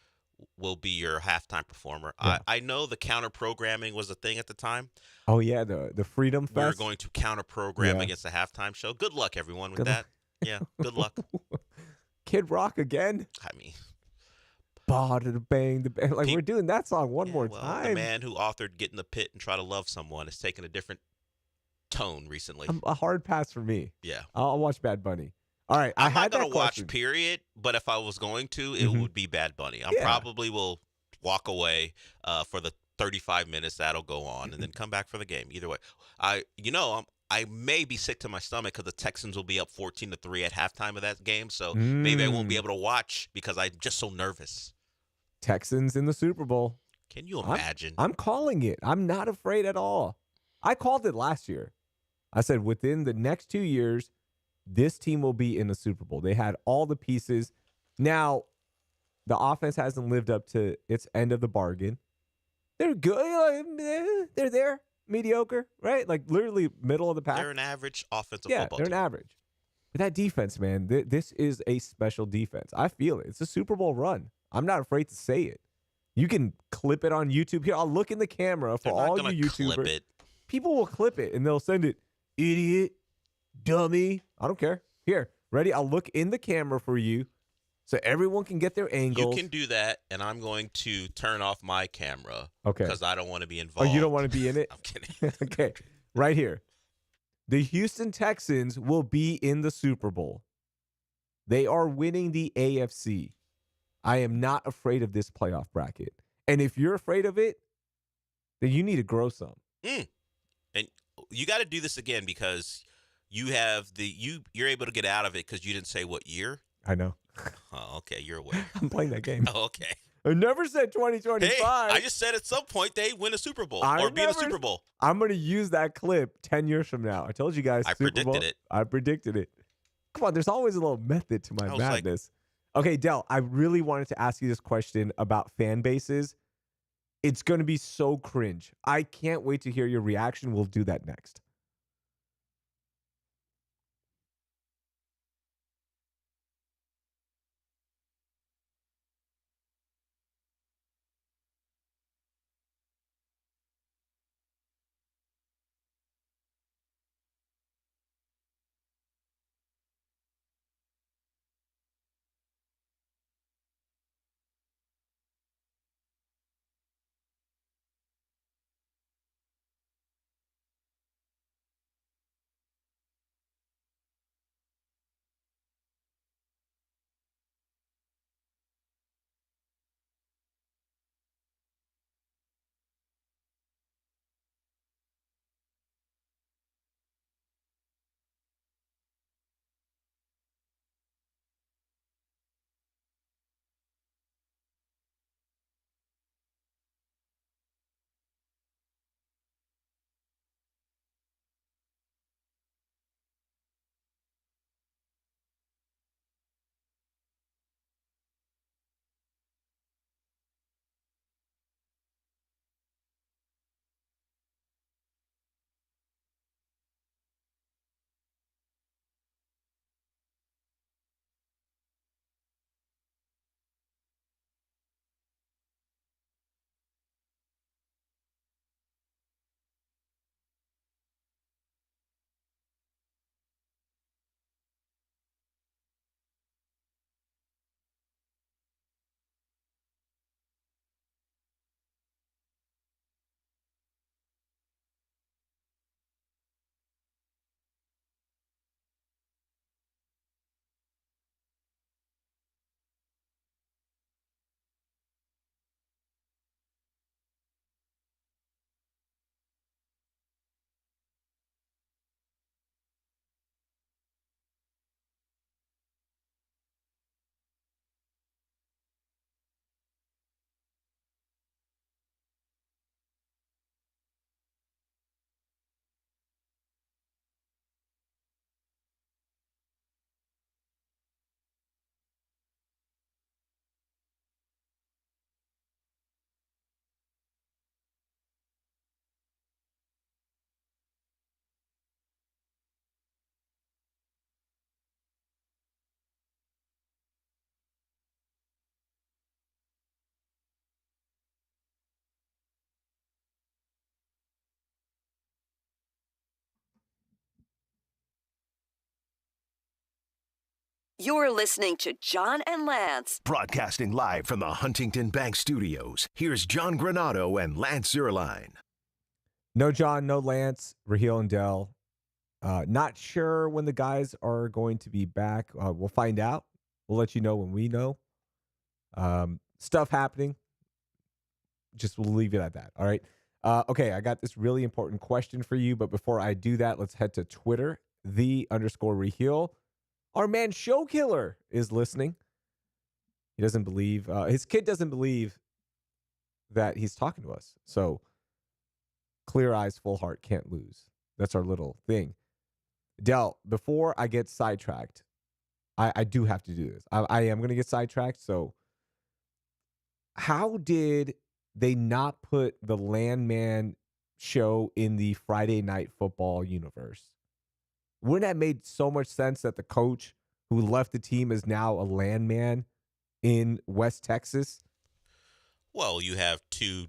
halftime performer. Yeah. I know the counter-programming was a thing at the time. Oh, yeah, the Freedom Fest. We're going to counter-program against the halftime show. Good luck, everyone, with that. Yeah, good luck. Kid Rock again? I mean... Bang, like we're doing that song one more time. The man who authored "Get in the Pit and Try to Love Someone" has taken a different tone recently. A hard pass for me. Yeah, I'll watch Bad Bunny. All right, I'm not gonna watch. Period. But if I was going to, it would be Bad Bunny. I probably will walk away for the 35 minutes that'll go on, and then come back for the game. Either way, I may be sick to my stomach because the Texans will be up 14-3 at halftime of that game. So maybe I won't be able to watch because I'm just so nervous. Texans in the Super Bowl. Can you imagine? I'm calling it. I'm not afraid at all. I called it last year. I said within the next 2 years, this team will be in the Super Bowl. They had all the pieces. Now, the offense hasn't lived up to its end of the bargain. They're good. They're there. Mediocre, right? Like literally middle of the pack. They're an average offensive football they're team. an average. But that defense, man, this is a special defense. I feel it. It's a Super Bowl run. I'm not afraid to say it. You can clip it on YouTube. Here, I'll look in the camera for all you YouTubers. Clip it. People will clip it and they'll send it. Idiot, dummy. I don't care. Here, ready? I'll look in the camera for you. so everyone can get their angles. You can do that, and I'm going to turn off my camera. Okay. Because I don't want to be Oh, involved. you don't want to be in it? I'm kidding. Okay. Right here. The Houston Texans will be in the Super Bowl. They are winning the AFC. I am not afraid of this playoff bracket. And if you're afraid of it, then you need to grow some. And you got to do this again because you have you're able to get out of it because you didn't say what year. I know. Oh, okay, you're aware. I'm playing that game. Oh, okay. I never said 2025. Hey, I just said at some point they win a Super Bowl or be in the Super Bowl. I'm going to use that clip 10 years from now. I told you guys. I predicted it. I predicted it. Come on, there's always a little method to my madness. Okay, Del, I really wanted to ask you this question about fan bases. It's going to be so cringe. I can't wait to hear your reaction. We'll do that next. You're listening to John and Lance. Broadcasting live from the Huntington Bank Studios, here's John Granado and Lance Zierlein. No John, no Lance, Raheel and Dell. Not sure when the guys are going to be back. We'll find out. We'll let you know when we know. Stuff happening. Just we'll leave it at that. All right. Okay, I got this really important question for you. But before I do that, let's head to Twitter, _Raheel. Our man Show Killer is listening. He doesn't believe, his kid doesn't believe that he's talking to us. So clear eyes, full heart, can't lose. That's our little thing. Del, before I get sidetracked, I do have to do this. I am going to get sidetracked. So how did they not put the Landman show in the Friday Night Football universe? Wouldn't that made so much sense that the coach who left the team is now a landman in West Texas? Well, you have two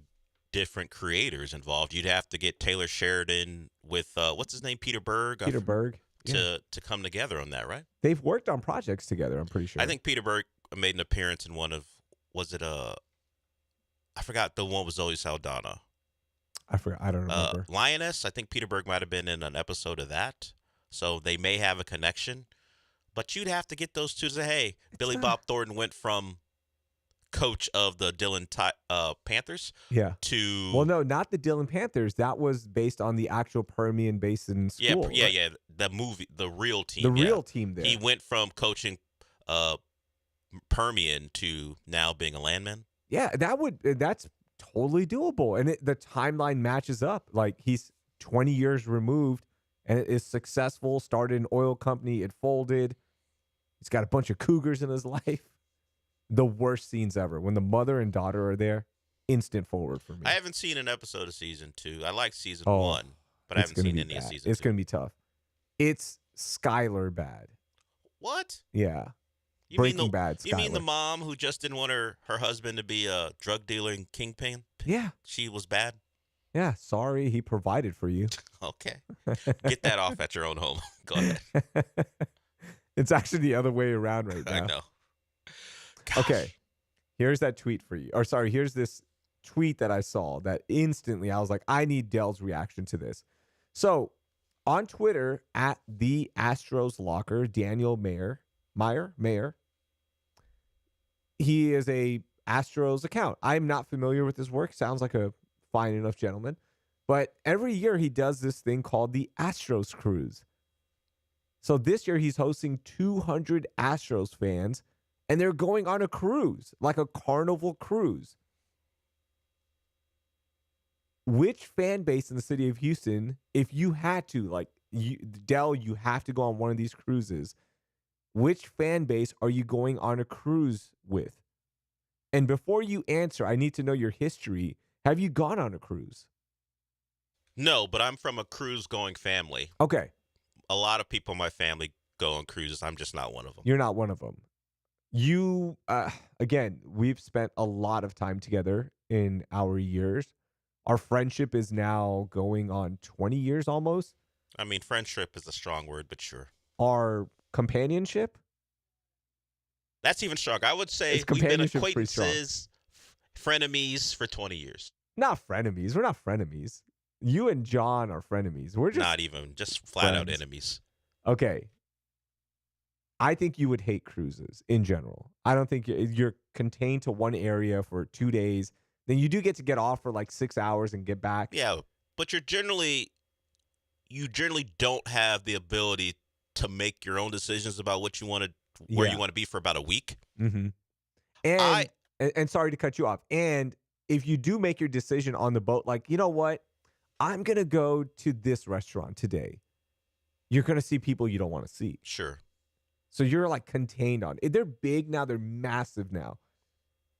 different creators involved. You'd have to get Taylor Sheridan with what's his name, Peter Berg. Peter Berg. To come together on that, right? They've worked on projects together, I'm pretty sure. I think Peter Berg made an appearance in one of, was it I forgot the one with Zoe Saldana. I forgot. I don't remember. Lioness. I think Peter Berg might have been in an episode of that, so they may have a connection. But you'd have to get those two to say, hey, Billy Bob Thornton went from coach of the Dillon Panthers to... Well, no, not the Dillon Panthers. That was based on the actual Permian Basin school. Yeah. The movie, the real team. The real team there. He went from coaching Permian to now being a landman. Yeah, that's totally doable. And the timeline matches up. Like, he's 20 years removed and is successful, started an oil company, it folded. He's got a bunch of cougars in his life. The worst scenes ever. When the mother and daughter are there, instant forward for me. I haven't seen an episode of season 2. I like season 1, but I haven't seen any of season 2. It's going to be tough. It's Skylar bad. What? Yeah. Breaking Bad Skylar. You mean the mom who just didn't want her husband to be a drug dealing kingpin? Yeah. She was bad? Yeah. Sorry, he provided for you. Okay. Get that off at your own home. Go ahead. It's actually the other way around right now. I know. Gosh. Okay. Here's that tweet for you. Or sorry, here's this tweet that I saw that instantly I was like, I need Dell's reaction to this. So on Twitter, at the Astros Locker, Daniel Mayer, he is a Astros account. I'm not familiar with his work. Sounds like a fine enough gentleman. But every year he does this thing called the Astros Cruise. So this year he's hosting 200 Astros fans, and they're going on a cruise, like a carnival cruise. Which fan base in the city of Houston, if you had to, Dell, you have to go on one of these cruises, which fan base are you going on a cruise with? And before you answer, I need to know your history. Have you gone on a cruise? No, but I'm from a cruise-going family. Okay. A lot of people in my family go on cruises. I'm just not one of them. You're not one of them. You, again, we've spent a lot of time together in our years. Our friendship is now going on 20 years almost. I mean, friendship is a strong word, but sure. Our companionship? That's even strong. I would say we've been acquaintances, frenemies for 20 years. Not frenemies. We're not frenemies. You and John are frenemies. We're just not even, just flat out enemies. Okay. I think you would hate cruises in general. I don't think you're contained to one area for 2 days. Then you do get to get off for like 6 hours and get back. Yeah, but you generally don't have the ability to make your own decisions about what you want to, where you want to be for about a week. Mm-hmm. And sorry to cut you off. And if you do make your decision on the boat, like, you know what? I'm going to go to this restaurant today. You're going to see people you don't want to see. Sure. So you're like contained on it. They're big now. They're massive now.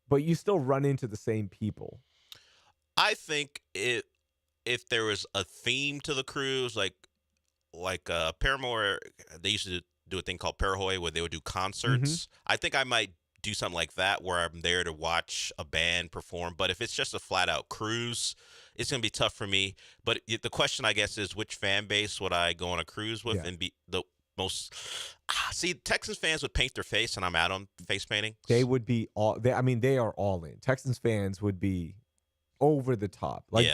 But you still run into the same people. I think if there was a theme to the cruise, like Paramore, they used to do a thing called Parahoy where they would do concerts. Mm-hmm. I think I might do something like that where I'm there to watch a band perform. But if it's just a flat out cruise, it's going to be tough for me. But the question, I guess, is which fan base would I go on a cruise with and be the most... See, Texans fans would paint their face, and I'm out on face painting. They would be they are all in. Texans fans would be over the top. Like,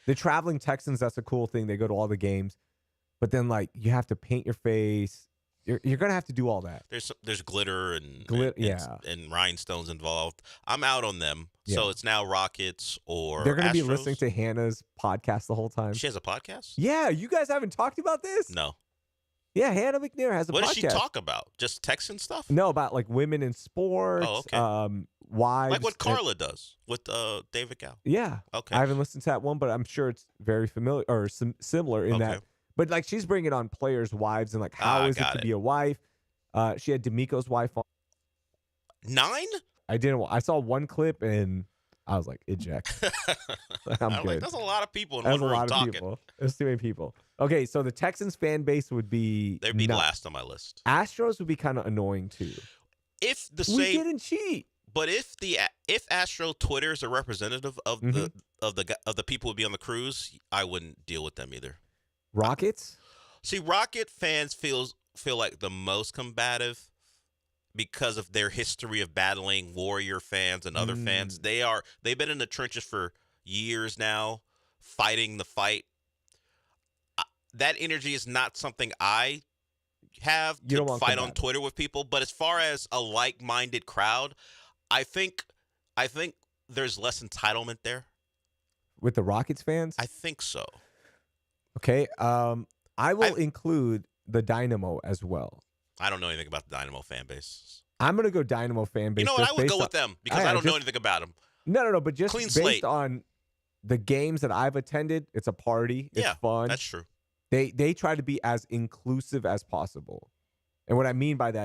the traveling Texans, that's a cool thing. They go to all the games. But then, like, you have to paint your face. You're going to have to do all that. There's glitter and rhinestones involved. I'm out on them. Yeah. So it's now Rockets or They're going to be Astros. listening to Hannah's podcast the whole time. She has a podcast? Yeah. You guys haven't talked about this? No. Yeah, Hannah McNair has a podcast. What does she talk about? Just Texan stuff? No, about like women in sports. Oh, okay. Wives. Like what Carla does with David Gow. Yeah. Okay. I haven't listened to that one, but I'm sure it's very familiar or similar in that. But like she's bringing on players' wives and like how is it to be a wife? She had D'Amico's wife on. 9? I saw one clip and I was like, eject. I'm good. That's a lot of people in one room talking. People. There's too many people. Okay, so the Texans fan base would be... They'd be last on my list. Astros would be kind of annoying too. We didn't cheat. But if Astro Twitter is a representative of the people who would be on the cruise, I wouldn't deal with them either. Rockets? See, Rocket fans feel like the most combative because of their history of battling Warrior fans and other fans. They've been in the trenches for years now, fighting the fight. That energy is not something I have to fight on Twitter with people. But as far as a like-minded crowd, I think there's less entitlement there. With the Rockets fans? I think so. Okay. I will include the Dynamo as well. I don't know anything about the Dynamo fan base. I'm going to go Dynamo fan base. You know what? I would go with them because I don't know anything about them. No. But just clean based slate on the games that I've attended, it's a party. It's fun. That's true. They try to be as inclusive as possible. And what I mean by that